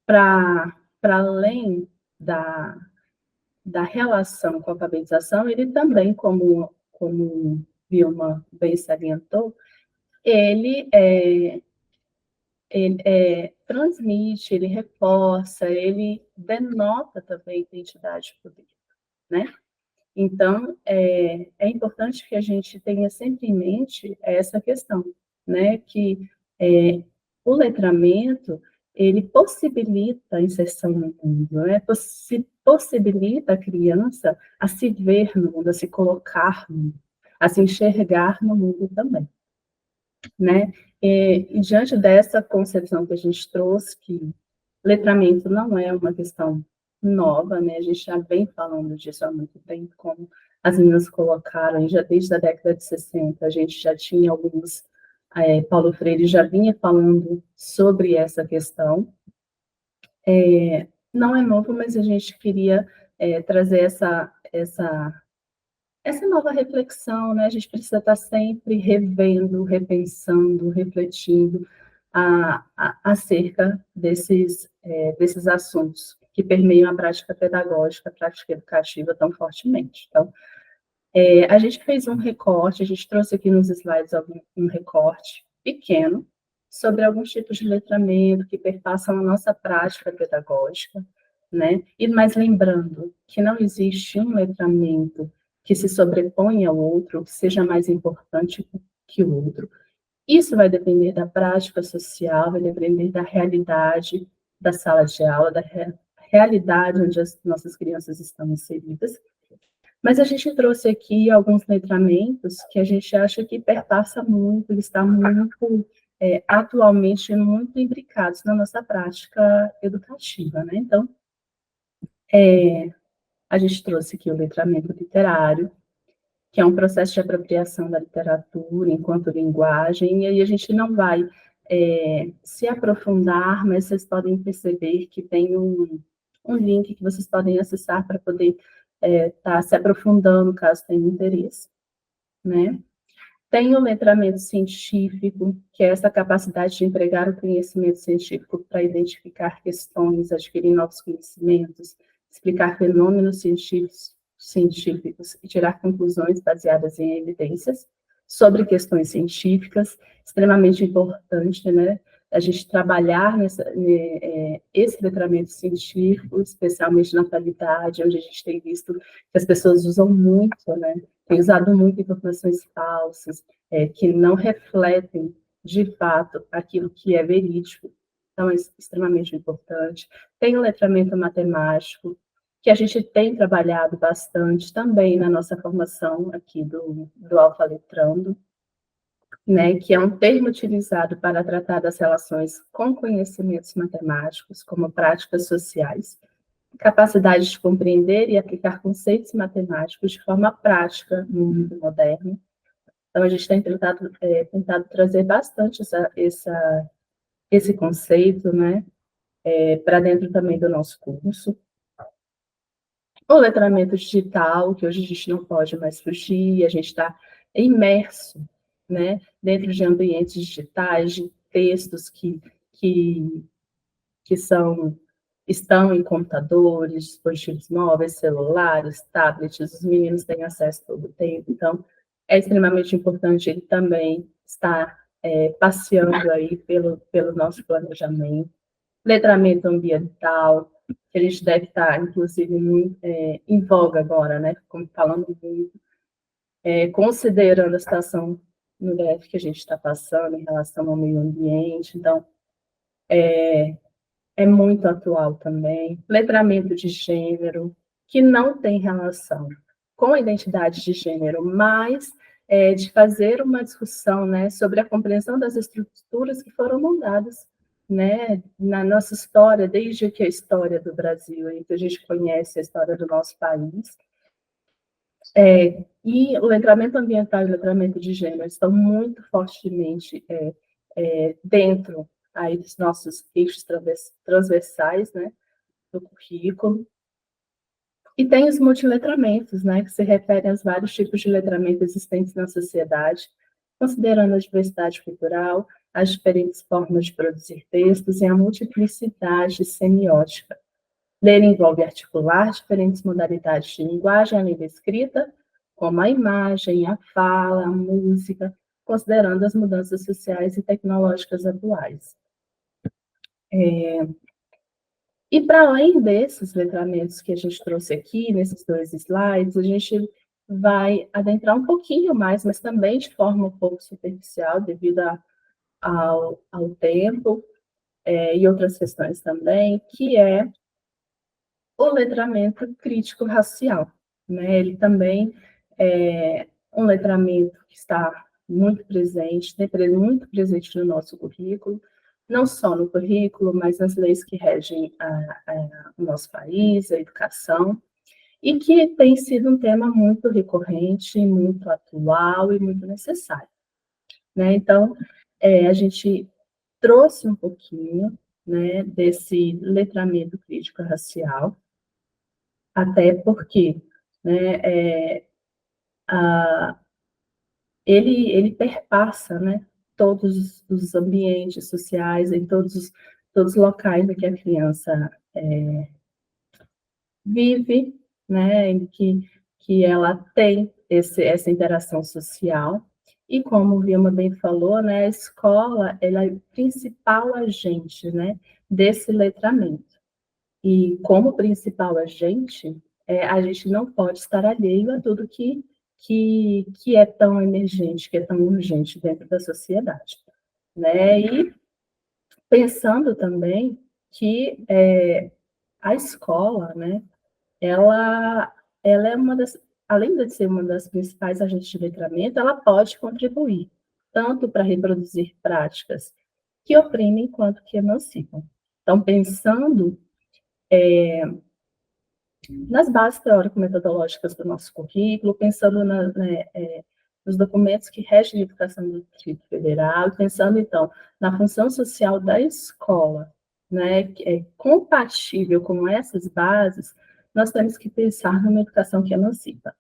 para além da relação com a alfabetização, ele também, como Vilma bem salientou, ele transmite, ele reforça, ele denota também identidade política, né? Então, é importante que a gente tenha sempre em mente essa questão, né? Que o letramento, ele possibilita a inserção no mundo, né? Possibilita a criança a se ver no mundo, a se colocar no mundo, a se enxergar no mundo também, né? E diante dessa concepção que a gente trouxe, que letramento não é uma questão nova, né? A gente já vem falando disso há muito tempo, como as meninas colocaram, já desde a década de 60, a gente já tinha alguns, Paulo Freire já vinha falando sobre essa questão. Não é novo, mas a gente queria trazer essa nova reflexão, né? A gente precisa estar sempre revendo, repensando, refletindo acerca desses assuntos que permeiam a prática pedagógica, a prática educativa tão fortemente. Então, a gente fez um recorte, a gente trouxe aqui nos slides um recorte pequeno sobre alguns tipos de letramento que perpassam a nossa prática pedagógica, né? E mais lembrando que não existe um letramento que se sobreponha ao outro, que seja mais importante que o outro. Isso vai depender da prática social, vai depender da realidade da sala de aula, da realidade onde as nossas crianças estão inseridas. Mas a gente trouxe aqui alguns letramentos que a gente acha que perpassa muito, eles estão muito, atualmente, muito imbricados na nossa prática educativa, né? Então, a gente trouxe aqui o letramento literário, que é um processo de apropriação da literatura enquanto linguagem, e aí a gente não vai se aprofundar, mas vocês podem perceber que tem um link que vocês podem acessar para poder estar se aprofundando, caso tenham interesse, né? Tem o letramento científico, que é essa capacidade de empregar o conhecimento científico para identificar questões, adquirir novos conhecimentos, explicar fenômenos científicos e tirar conclusões baseadas em evidências sobre questões científicas, extremamente importante, né? A gente trabalhar esse letramento científico, especialmente na atualidade, onde a gente tem visto que as pessoas usam muito, né? Tem usado muito informações falsas, que não refletem, de fato, aquilo que é verídico. Então, é extremamente importante. Tem o letramento matemático, que a gente tem trabalhado bastante também na nossa formação aqui do Alfa Letrando, né, que é um termo utilizado para tratar das relações com conhecimentos matemáticos, como práticas sociais, capacidade de compreender e aplicar conceitos matemáticos de forma prática no mundo moderno. Então, a gente tem tentado trazer bastante esse conceito, né, para dentro também do nosso curso. O letramento digital, que hoje a gente não pode mais fugir, a gente está imerso, né, dentro de ambientes digitais, de textos que são estão em computadores, dispositivos móveis, celulares, tablets, os meninos têm acesso todo o tempo, então é extremamente importante ele também estar passeando aí pelo nosso planejamento. Letramento ambiental, que a gente deve estar, inclusive, muito, em voga agora, né? Como falando muito, considerando a situação no DF que a gente está passando em relação ao meio ambiente, então, é muito atual também. Letramento de gênero, que não tem relação com a identidade de gênero, mas de fazer uma discussão, né, sobre a compreensão das estruturas que foram moldadas, né, na nossa história, desde que a história do Brasil, aí, que a gente conhece a história do nosso país. E o letramento ambiental e o letramento de gênero estão muito fortemente dentro aí dos nossos eixos transversais, né, do currículo. E tem os multiletramentos, né, que se referem aos vários tipos de letramento existentes na sociedade, considerando a diversidade cultural, as diferentes formas de produzir textos e a multiplicidade semiótica. Ler envolve articular diferentes modalidades de linguagem além da escrita, como a imagem, a fala, a música, considerando as mudanças sociais e tecnológicas atuais. E para além desses letramentos que a gente trouxe aqui, nesses 2 slides, a gente vai adentrar um pouquinho mais, mas também de forma um pouco superficial, devido ao tempo, e outras questões também, que é o letramento crítico-racial, né? Ele também é um letramento que está muito presente, muito presente no nosso currículo, não só no currículo, mas nas leis que regem o nosso país, a educação, e que tem sido um tema muito recorrente, muito atual e muito necessário, né? Então, a gente trouxe um pouquinho, né, desse letramento crítico-racial, até porque, né, ele perpassa, né, todos os ambientes sociais, em todos os locais em que a criança vive, né, em que ela tem essa interação social. E como o Vilma bem falou, né, a escola ela é o principal agente, né, desse letramento. E como principal agente, a gente não pode estar alheio a tudo que é tão emergente, que é tão urgente dentro da sociedade, né? E pensando também que a escola, né, ela é uma das, além de ser uma das principais agentes de letramento, ela pode contribuir tanto para reproduzir práticas que oprimem quanto que emancipam. Então, pensando nas bases teórico-metodológicas do nosso currículo, pensando nos documentos que regem a educação do Distrito Federal, pensando, então, na função social da escola, né, que é compatível com essas bases, nós temos que pensar numa educação que emancipa.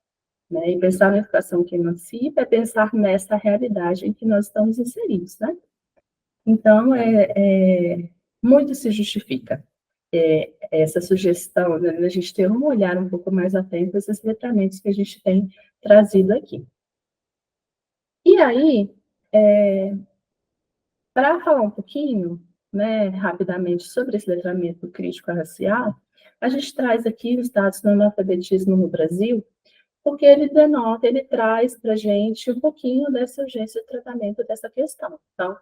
Né? E pensar na educação que emancipa é pensar nessa realidade em que nós estamos inseridos. Né? Então, muito se justifica essa sugestão, né, a gente ter um olhar um pouco mais atento a esses letramentos que a gente tem trazido aqui. E aí, para falar um pouquinho, né, rapidamente sobre esse letramento crítico-racial, a gente traz aqui os dados do analfabetismo no Brasil, porque ele denota, ele traz para a gente um pouquinho dessa urgência de tratamento dessa questão. Então,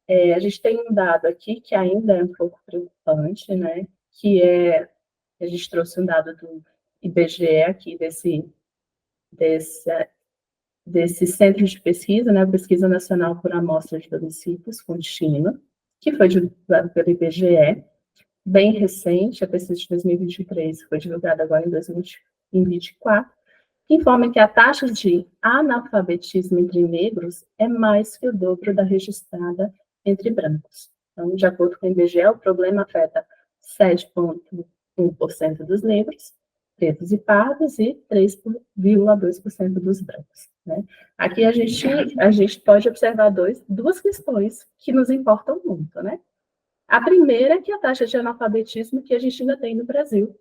a gente tem um dado aqui que ainda é um pouco preocupante, né, que a gente trouxe um dado do IBGE aqui, desse centro de pesquisa, né, Pesquisa Nacional por Amostra de Domicílios, contínua, que foi divulgado pelo IBGE, bem recente, a pesquisa de 2023 foi divulgada agora em 2024, que informa que a taxa de analfabetismo entre negros é mais que o dobro da registrada entre brancos. Então, de acordo com o IBGE, o problema afeta 7,1% dos negros, pretos e pardos, e 3,2% dos brancos. Né? Aqui a gente pode observar duas questões que nos importam muito. Né? A primeira é que a taxa de analfabetismo que a gente ainda tem no Brasil.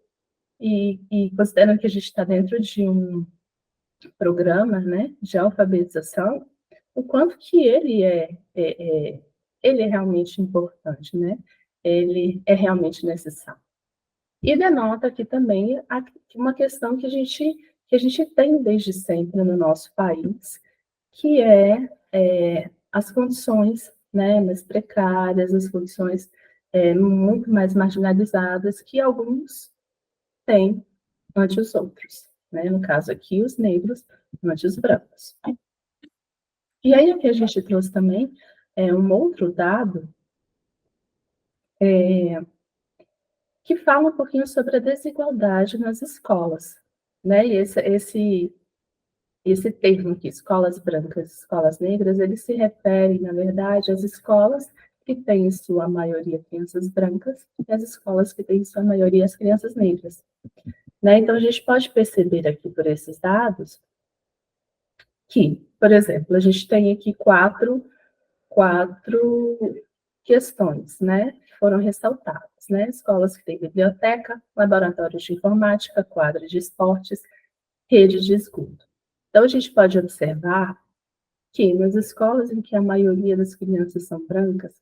E considerando que a gente está dentro de um programa, né, de alfabetização, o quanto que ele é realmente importante, né? Ele é realmente necessário. E denota aqui também uma questão que a gente tem desde sempre no nosso país, que as condições, né, mais precárias, as condições muito mais marginalizadas que alguns têm ante os outros, né? No caso aqui, os negros ante os brancos. E aí, o que a gente trouxe também é um outro dado que fala um pouquinho sobre a desigualdade nas escolas, né? E esse termo aqui, escolas brancas, escolas negras, ele se refere, na verdade, às escolas que têm em sua maioria crianças brancas e às escolas que têm em sua maioria as crianças negras, né? Então, a gente pode perceber aqui por esses dados que, por exemplo, a gente tem aqui quatro questões, né, que foram ressaltadas, né? Escolas que têm biblioteca, laboratórios de informática, quadra de esportes, rede de esgoto. Então, a gente pode observar que nas escolas em que a maioria das crianças são brancas,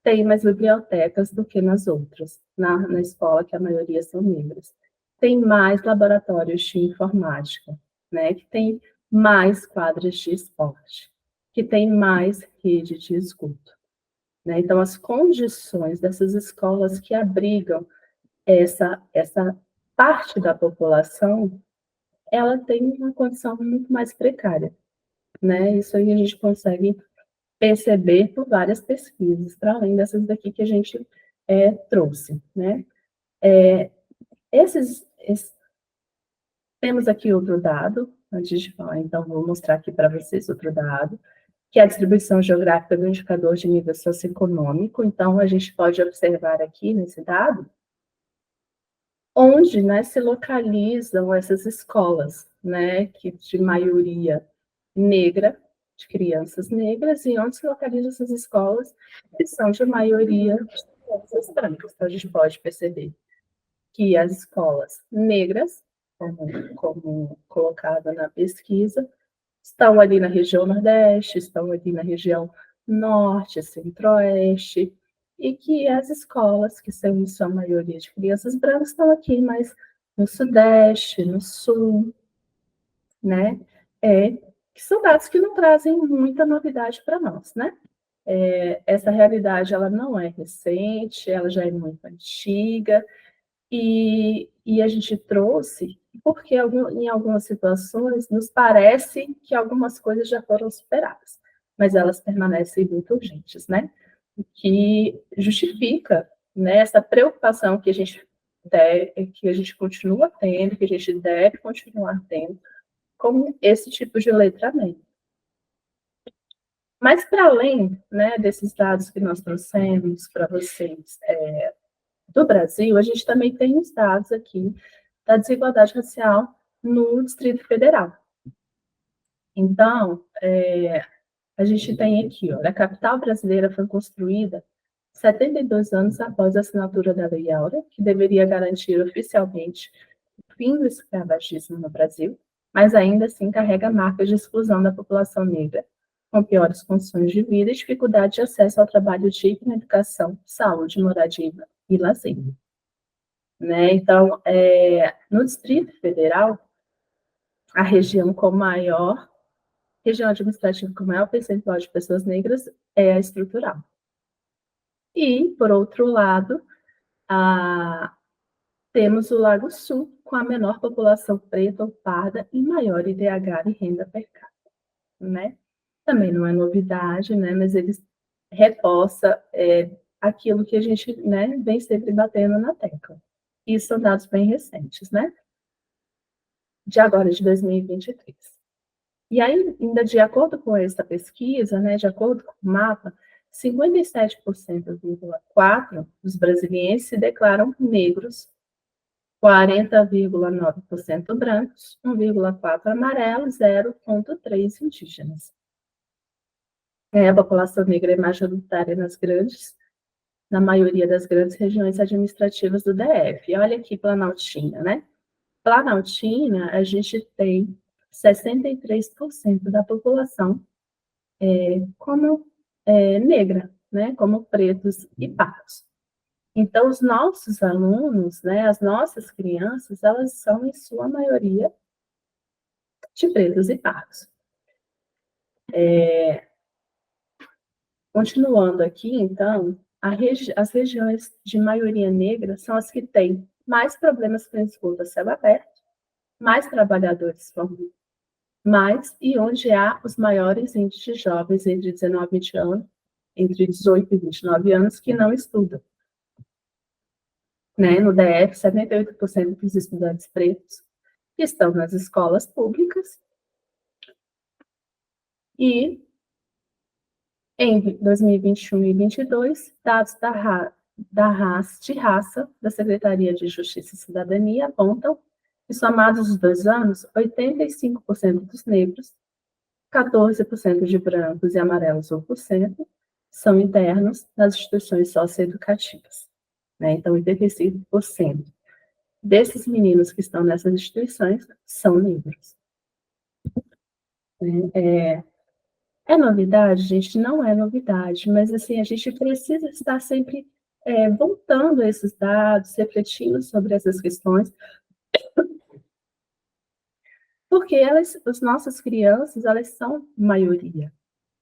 tem mais bibliotecas do que nas outras, na escola que a maioria são negras. Tem mais laboratórios de informática, né, que tem mais quadras de esporte, que tem mais rede de esgoto, né? Então, as condições dessas escolas que abrigam essa parte da população, ela tem uma condição muito mais precária, né? Isso aí a gente consegue perceber por várias pesquisas, para além dessas daqui que a gente trouxe, né? Temos aqui outro dado, antes de falar, então vou mostrar aqui para vocês outro dado, que é a distribuição geográfica do indicador de nível socioeconômico. Então, a gente pode observar aqui nesse dado onde, né, se localizam essas escolas, né, que de maioria negra, de crianças negras, e onde se localizam essas escolas que são de maioria de crianças brancas. Então, a gente pode perceber que as escolas negras, como colocado na pesquisa, estão ali na região Nordeste, estão ali na região Norte, Centro-Oeste, e que as escolas, que são em sua maioria de crianças brancas, estão aqui mais no Sudeste, no Sul, né? Que são dados que não trazem muita novidade para nós, né? Essa realidade, ela não é recente, ela já é muito antiga, e a gente trouxe porque em algumas situações nos parece que algumas coisas já foram superadas, mas elas permanecem muito urgentes, né? O que justifica, né, essa preocupação que que a gente continua tendo, que a gente deve continuar tendo, com esse tipo de letramento. Mas, para além, né, desses dados que nós trouxemos para vocês do Brasil, a gente também tem os dados aqui da desigualdade racial no Distrito Federal. Então, a gente tem aqui, a capital brasileira foi construída 72 anos após a assinatura da Lei Áurea, que deveria garantir oficialmente o fim do escravagismo no Brasil, mas ainda assim carrega marcas de exclusão da população negra, com piores condições de vida e dificuldade de acesso ao trabalho digno, educação, saúde, moradia e lazer. Né? Então, no Distrito Federal, a região administrativa com maior percentual de pessoas negras é a estrutural. E, por outro lado, temos o Lago Sul, com a menor população preta ou parda e maior IDH e renda per capita, né? Também não é novidade, né? Mas eles reforça aquilo que a gente, né, vem sempre batendo na tecla. E são dados bem recentes, né? De agora, de 2023. E aí, ainda de acordo com essa pesquisa, né, de acordo com o mapa, 57,4% dos brasileiros se declaram negros, 40,9% brancos, 1,4% amarelos, 0,3% indígenas. A população negra é majoritária nas grandes na maioria das grandes regiões administrativas do DF. E olha aqui, Planaltina, né? Planaltina, a gente tem 63% da população como negra, né? Como pretos e pardos. Então, os nossos alunos, né, as nossas crianças, elas são, em sua maioria, de pretos e pardos. Continuando aqui, então, as regiões de maioria negra são as que têm mais problemas com esgoto a céu aberto, mais trabalhadores formam mais, e onde há os maiores índices de jovens entre 19 e 20 anos, entre 18 e 29 anos, que não estudam. Né? No DF, 78% dos estudantes pretos estão nas escolas públicas, e em 2021 e 2022, dados de raça da Secretaria de Justiça e Cidadania apontam que, somados os 2 anos, 85% dos negros, 14% de brancos e amarelos 1%, são internos nas instituições socioeducativas. Né? Então, 85% desses meninos que estão nessas instituições são negros. É novidade, gente? Não é novidade, mas assim, a gente precisa estar sempre voltando a esses dados, refletindo sobre essas questões, porque as nossas crianças, elas são maioria,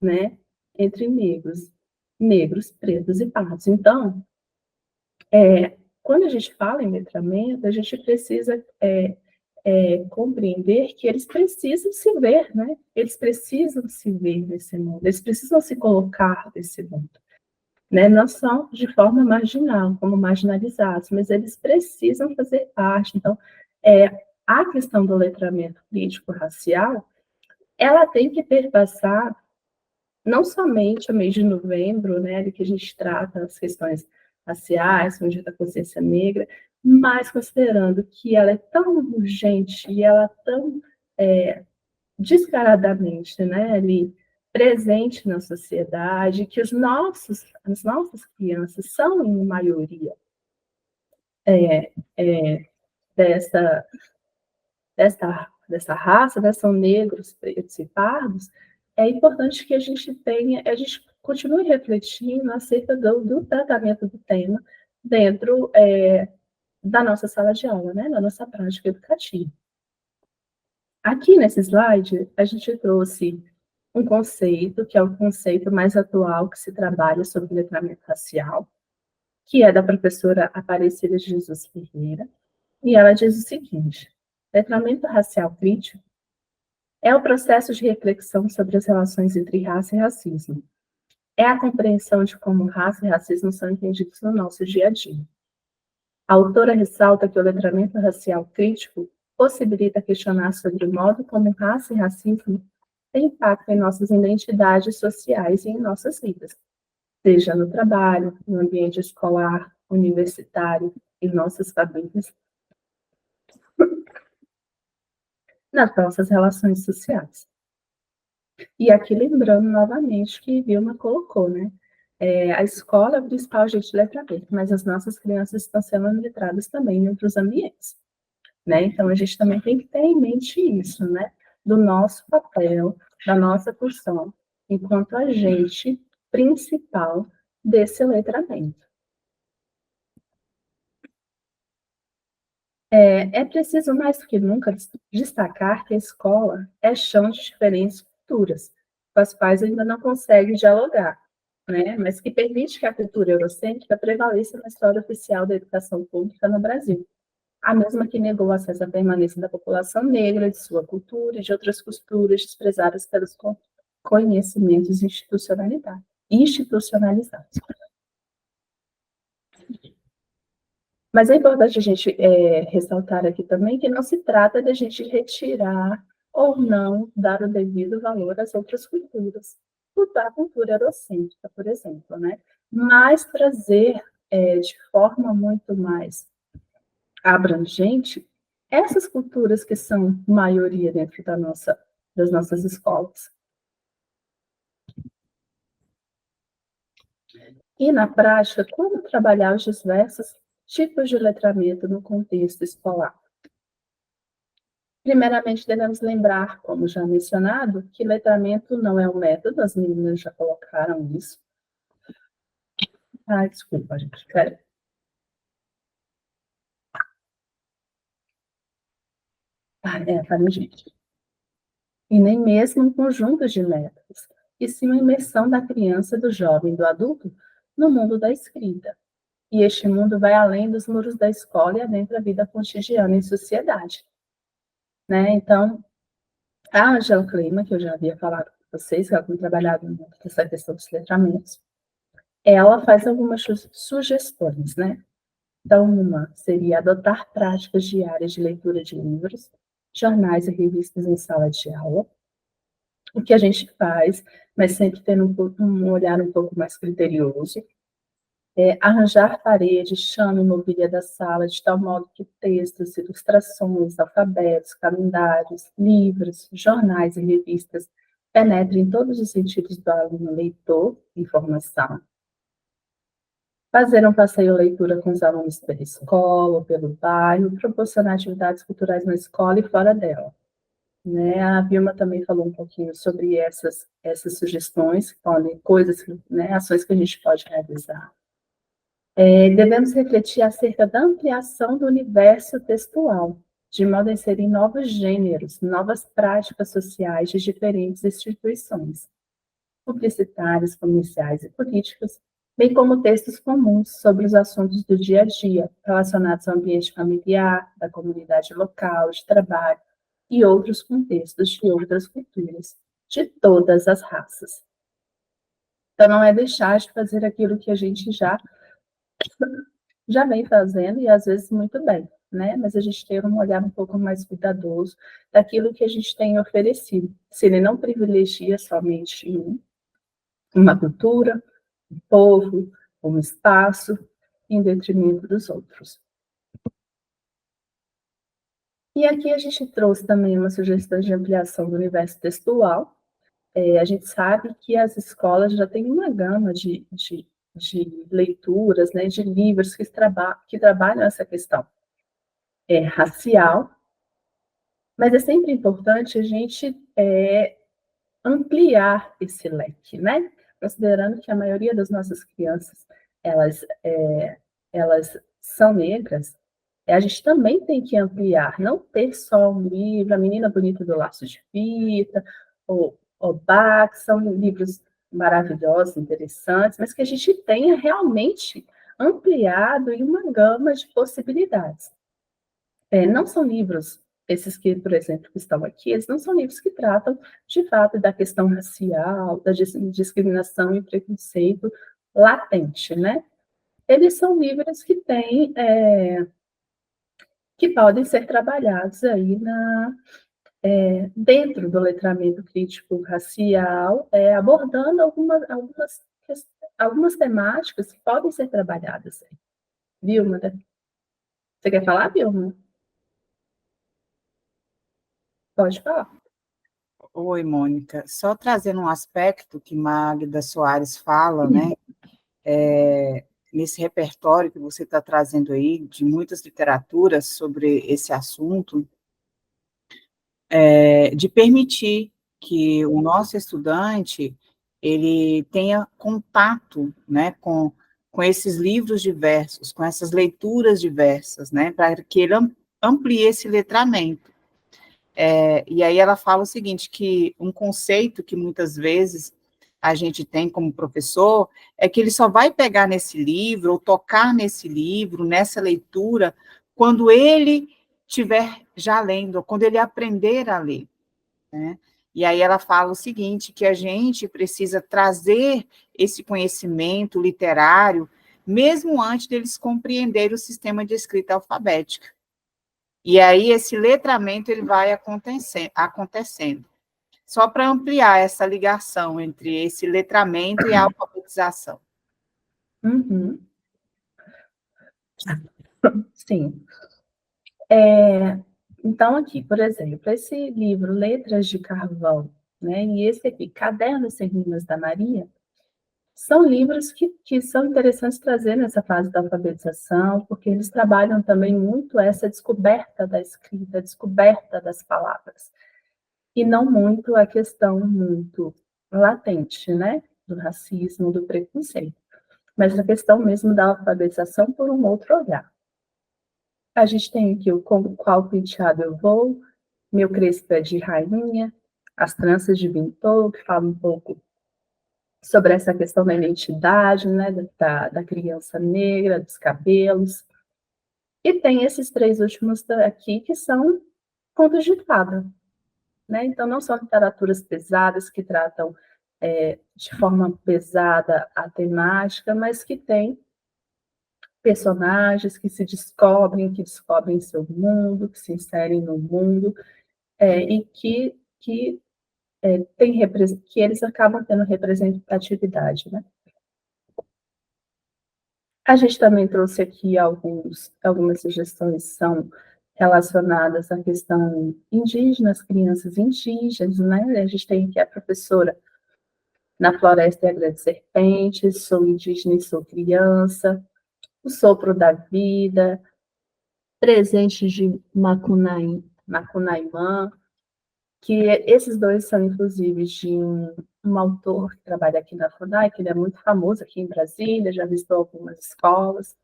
né? Entre negros, pretos e pardos. Então, quando a gente fala em letramento, a gente precisa compreender que eles precisam se ver, né? Eles precisam se ver nesse mundo, eles precisam se colocar nesse mundo. Né? Não são de forma marginal, como marginalizados, mas eles precisam fazer parte. Então, a questão do letramento político-racial, ela tem que perpassar não somente o mês de novembro, né, de que a gente trata as questões raciais, o Dia da Consciência Negra, mas considerando que ela é tão urgente e ela é tão descaradamente, né, ali presente na sociedade, que as nossas crianças são, em maioria, dessa raça, né, são negros, pretos e pardos. É importante que a gente continue refletindo acerca do tratamento do tema dentro da nossa sala de aula, né, na nossa prática educativa. Aqui nesse slide, a gente trouxe um conceito, que é o conceito mais atual que se trabalha sobre letramento racial, que é da professora Aparecida de Jesus Ferreira, e ela diz o seguinte: letramento racial crítico é o processo de reflexão sobre as relações entre raça e racismo. É a compreensão de como raça e racismo são entendidos no nosso dia a dia. A autora ressalta que o letramento racial crítico possibilita questionar sobre o modo como raça e racismo têm impacto em nossas identidades sociais e em nossas vidas, seja no trabalho, no ambiente escolar, universitário, em nossas famílias, nas nossas relações sociais. E aqui lembrando novamente que Vilma colocou, né? A escola é o principal agente de letramento, mas as nossas crianças estão sendo letradas também em outros ambientes, né? Então, a gente também tem que ter em mente isso, né? Do nosso papel, da nossa função, enquanto agente principal desse letramento. É preciso mais do que nunca destacar que a escola é chão de diferentes culturas, com as quais ainda não consegue dialogar, né? Mas que permite que a cultura eurocêntrica prevaleça na história oficial da educação pública no Brasil, a mesma que negou acesso à permanência da população negra, de sua cultura e de outras culturas desprezadas pelos conhecimentos institucionalizados. Mas é importante a gente ressaltar aqui também que não se trata de a gente retirar ou não dar o devido valor às outras culturas, da cultura eurocêntrica, por exemplo, né? Mas trazer de forma muito mais abrangente essas culturas que são maioria dentro das nossas escolas. E, na prática, como trabalhar os diversos tipos de letramento no contexto escolar? Primeiramente, devemos lembrar, como já mencionado, que letramento não é um método, as meninas já colocaram isso. Ah, desculpa, gente, pera. Faringite. E nem mesmo um conjunto de métodos, e sim uma imersão da criança, do jovem, do adulto, no mundo da escrita. E este mundo vai além dos muros da escola e adentra a vida cotidiana em sociedade. Né? Então, a Angela Klima, que eu já havia falado com vocês, que ela tem trabalhado muito nessa questão dos letramentos, ela faz algumas sugestões, né? Então, uma seria adotar práticas diárias de leitura de livros, jornais e revistas em sala de aula, o que a gente faz, mas sempre tendo um olhar um pouco mais criterioso. Arranjar paredes, chão e mobília da sala, de tal modo que textos, ilustrações, alfabetos, calendários, livros, jornais e revistas penetrem em todos os sentidos do aluno leitor e formação. Fazer um passeio leitura com os alunos pela escola, ou pelo bairro, proporcionar atividades culturais na escola e fora dela. Né? A Vilma também falou um pouquinho sobre essas sugestões, coisas, né, ações que a gente pode realizar. Devemos refletir acerca da ampliação do universo textual, de modo a inserir novos gêneros, novas práticas sociais de diferentes instituições, publicitárias, comerciais e políticas, bem como textos comuns sobre os assuntos do dia a dia, relacionados ao ambiente familiar, da comunidade local, de trabalho e outros contextos de outras culturas, de todas as raças. Então, não é deixar de fazer aquilo que a gente já vem fazendo, e às vezes muito bem, né? Mas a gente ter um olhar um pouco mais cuidadoso daquilo que a gente tem oferecido. Se ele não privilegia somente uma cultura, um povo, um espaço, em detrimento dos outros. E aqui a gente trouxe também uma sugestão de ampliação do universo textual. A gente sabe que as escolas já têm uma gama de leituras, né, de livros que trabalham essa questão racial, mas é sempre importante a gente ampliar esse leque, né? Considerando que a maioria das nossas crianças, elas são negras, a gente também tem que ampliar, não ter só um livro, A Menina Bonita do Laço de Fita, ou Bach, que são livros maravilhosos, interessantes, mas que a gente tenha realmente ampliado em uma gama de possibilidades. Não são livros, esses que, por exemplo, que estão aqui, eles não são livros que tratam, de fato, da questão racial, da discriminação e preconceito latente, né? Eles são livros que têm, que podem ser trabalhados aí dentro do letramento crítico racial, abordando algumas temáticas que podem ser trabalhadas. Vilma, você quer falar, Vilma? Pode falar. Oi, Mônica. Só trazendo um aspecto que Magda Soares fala, né? Nesse repertório que você está trazendo aí, de muitas literaturas sobre esse assunto, de permitir que o nosso estudante ele tenha contato, né, com esses livros diversos, com essas leituras diversas, né, para que ele amplie esse letramento. E aí ela fala o seguinte, que um conceito que muitas vezes a gente tem como professor é que ele só vai pegar nesse livro, ou tocar nesse livro, nessa leitura, quando ele estiver já lendo, ou quando ele aprender a ler, né? E aí ela fala o seguinte, que a gente precisa trazer esse conhecimento literário, mesmo antes deles compreenderem o sistema de escrita alfabética. E aí esse letramento ele vai acontecendo. Só para ampliar essa ligação entre esse letramento e a alfabetização. Uhum. Sim. Então, aqui, por exemplo, esse livro Letras de Carvão, né, e esse aqui, Cadernos sem Rimas da Maria, são livros que são interessantes trazer nessa fase da alfabetização, porque eles trabalham também muito essa descoberta da escrita, a descoberta das palavras, e não muito a questão muito latente, né, do racismo, do preconceito, mas a questão mesmo da alfabetização por um outro olhar. A gente tem aqui o Com Qual Penteado Eu Vou, Meu Crespo é de Rainha, As Tranças de Bintou, que fala um pouco sobre essa questão da identidade, né, da criança negra, dos cabelos. E tem esses 3 últimos aqui que são contos de fada, né? Então, não são literaturas pesadas que tratam de forma pesada a temática, mas que tem personagens que descobrem seu mundo, que se inserem no mundo, e que que eles acabam tendo representatividade, né? A gente também trouxe aqui algumas sugestões são relacionadas à questão indígena, as crianças indígenas, né? A gente tem aqui a professora Na Floresta e a Grande Serpente, Sou Indígena e Sou Criança, O Sopro da Vida, Presentes de Macunaímã, que esses 2 são, inclusive, de um autor que trabalha aqui na FUNAI, que ele é muito famoso aqui em Brasília, já visitou algumas escolas,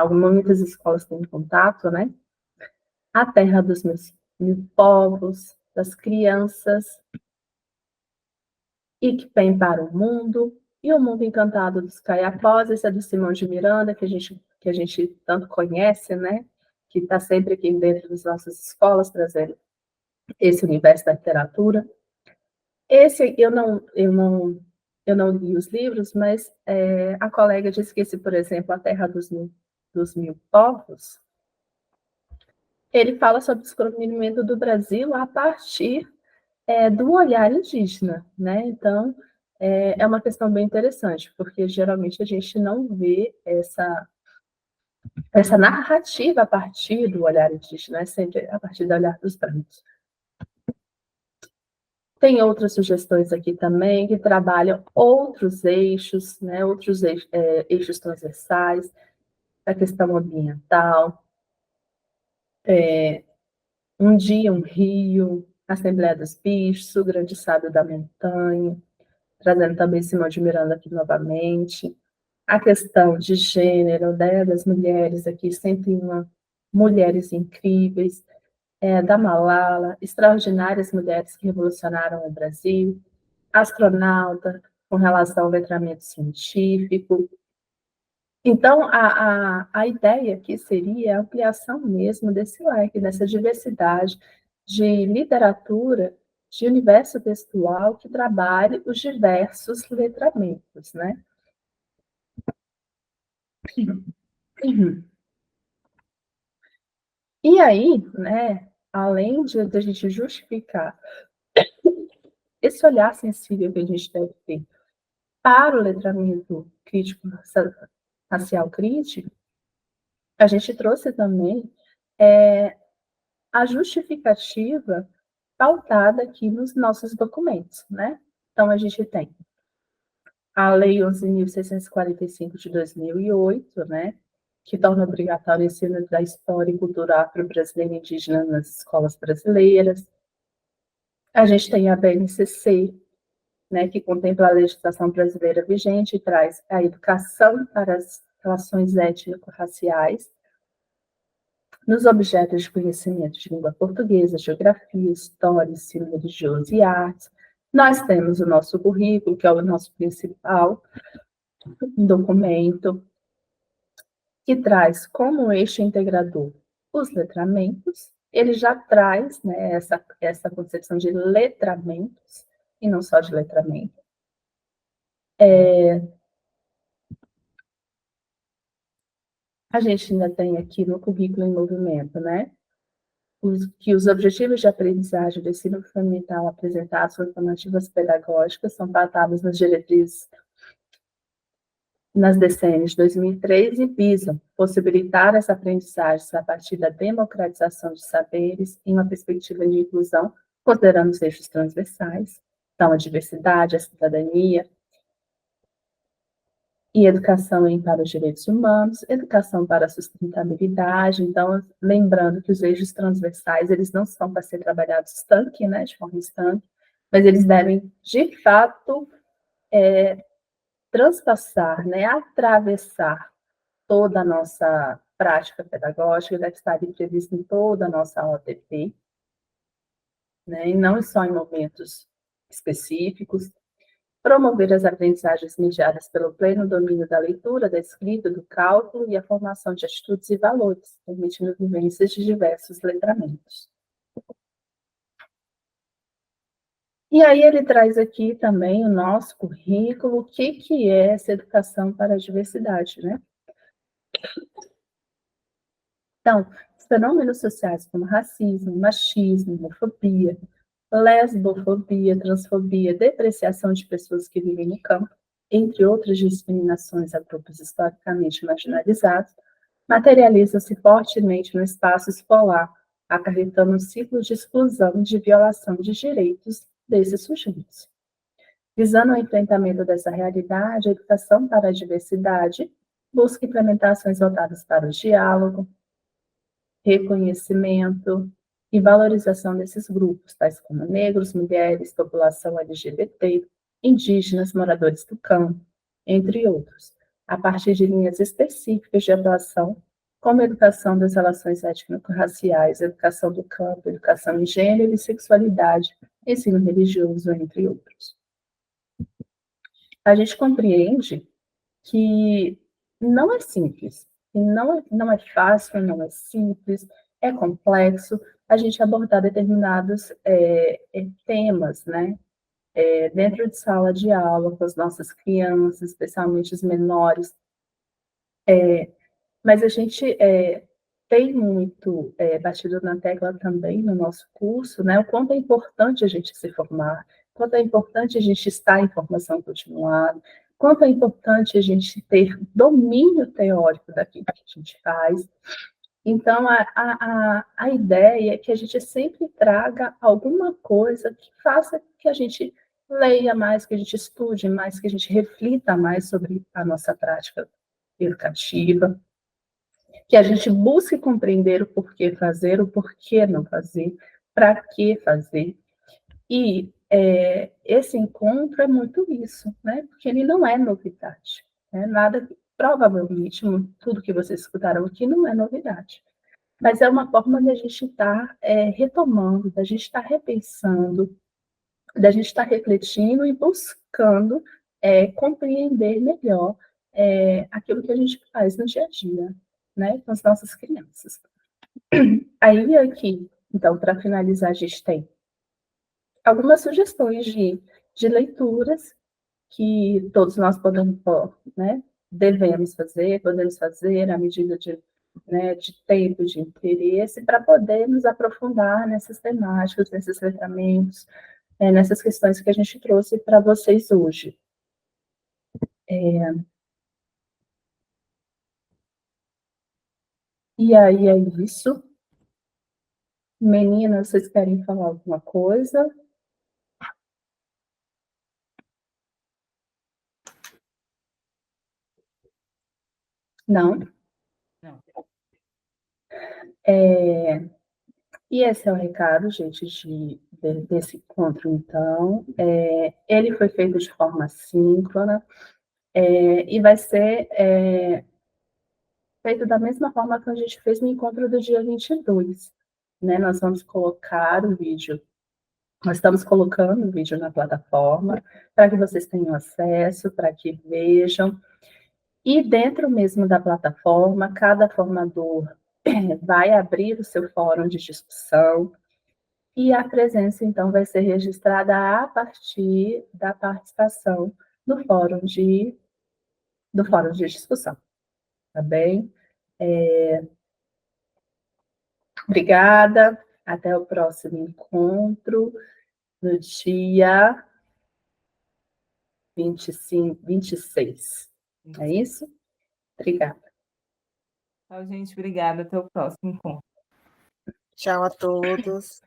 muitas escolas têm contato, né? A Terra dos Meus Mil Povos, das Crianças, e que vem para o mundo, e O Mundo Encantado dos Caiapós, esse é do Simão de Miranda, que a gente tanto conhece, né? Que está sempre aqui dentro das nossas escolas, trazendo esse universo da literatura. Esse eu não li os livros, mas a colega disse que esse, por exemplo, A Terra dos Mil Povos, ele fala sobre o descobrimento do Brasil a partir do olhar indígena, né? Então, é uma questão bem interessante, porque geralmente a gente não vê essa narrativa a partir do olhar indígena, é sempre a partir do olhar dos brancos. Tem outras sugestões aqui também que trabalham outros eixos, né? Outros eixos transversais, a questão ambiental, Um Dia, um Rio, Assembleia dos Bichos, O Grande Sábio da Montanha, trazendo também Simão de Miranda aqui novamente, a questão de gênero, né, das mulheres aqui, 101 mulheres incríveis, da Malala, extraordinárias mulheres que revolucionaram o Brasil, astronauta, com relação ao letramento científico. Então, a ideia aqui seria a ampliação mesmo desse leque, dessa diversidade de literatura, de universo textual que trabalhe os diversos letramentos, né? E aí, né, além de a gente justificar esse olhar sensível que a gente deve ter para o letramento crítico, racial crítico, a gente trouxe também a justificativa pautada aqui nos nossos documentos, né? Então, a gente tem a Lei 11.645 de 2008, né, que torna obrigatório o ensino da história e cultura afro-brasileira e indígena nas escolas brasileiras. A gente tem a BNCC, né, que contempla a legislação brasileira vigente e traz a educação para as relações étnico-raciais, nos objetos de conhecimento de língua portuguesa, geografia, história, ensino religioso e artes. Nós temos o nosso currículo, que é o nosso principal documento, que traz como eixo integrador os letramentos. Ele já traz, né, essa concepção de letramentos, e não só de letramento. A gente ainda tem aqui no currículo em movimento, né, que os objetivos de aprendizagem do ensino fundamental apresentados com alternativas pedagógicas são pautados nas diretrizes nas DCNs de 2003 e visam possibilitar essa aprendizagem a partir da democratização de saberes em uma perspectiva de inclusão, considerando os eixos transversais, então a diversidade, a cidadania, e educação para os direitos humanos, educação para a sustentabilidade. Então, lembrando que os eixos transversais, eles não são para ser trabalhados estanque, né, de forma estanque, mas eles devem, de fato, transpassar, né, atravessar toda a nossa prática pedagógica, deve estar prevista em toda a nossa OTP, né, e não só em momentos específicos. Promover as aprendizagens mediadas pelo pleno domínio da leitura, da escrita, do cálculo e a formação de atitudes e valores, permitindo vivências de diversos letramentos. E aí ele traz aqui também o nosso currículo, o que é essa educação para a diversidade, né? Então, os fenômenos sociais como racismo, machismo, homofobia, lesbofobia, transfobia, depreciação de pessoas que vivem no campo, entre outras discriminações a grupos historicamente marginalizados, materializa-se fortemente no espaço escolar, acarretando um ciclo de exclusão e de violação de direitos desses sujeitos. Visando o enfrentamento dessa realidade, a educação para a diversidade busca implementações voltadas para o diálogo, reconhecimento e valorização desses grupos, tais como negros, mulheres, população LGBT, indígenas, moradores do campo, entre outros, a partir de linhas específicas de atuação, como educação das relações étnico-raciais, educação do campo, educação em gênero e sexualidade, ensino religioso, entre outros. A gente compreende que não é simples, não é fácil, não é simples, é complexo a gente abordar determinados temas, né? Dentro de sala de aula, com as nossas crianças, especialmente os menores, mas a gente tem muito batido na tecla também no nosso curso, né? O quanto é importante a gente se formar, quanto é importante a gente estar em formação continuada, quanto é importante a gente ter domínio teórico daquilo que a gente faz. Então, a ideia é que a gente sempre traga alguma coisa que faça que a gente leia mais, que a gente estude mais, que a gente reflita mais sobre a nossa prática educativa, que a gente busque compreender o porquê fazer, o porquê não fazer, para que fazer. E esse encontro é muito isso, né? Porque ele não é novidade. Né? Nada, provavelmente, tudo que vocês escutaram aqui não é novidade. Mas é uma forma de a gente estar retomando, da gente estar repensando, da gente estar refletindo e buscando compreender melhor aquilo que a gente faz no dia a dia, né, com as nossas crianças. Aí aqui, então, para finalizar, a gente tem algumas sugestões de leituras que todos nós podemos, né, podemos fazer à medida de tempo, de interesse, para poder nos aprofundar nessas temáticas, nesses letramentos, nessas questões que a gente trouxe para vocês hoje. E aí é isso. Meninas, vocês querem falar alguma coisa? Não? Não. E esse é o recado, gente, desse encontro, então. Ele foi feito de forma síncrona e vai ser feito da mesma forma que a gente fez no encontro do dia 22. Né? Nós vamos colocar o vídeo, nós estamos colocando o vídeo na plataforma para que vocês tenham acesso, para que vejam. E dentro mesmo da plataforma, cada formador vai abrir o seu fórum de discussão e a presença, então, vai ser registrada a partir da participação no do fórum de discussão, tá bem? Obrigada, até o próximo encontro, no dia 25, 26. É isso? Obrigada. Tchau, gente. Obrigada. Até o próximo encontro. Tchau a todos.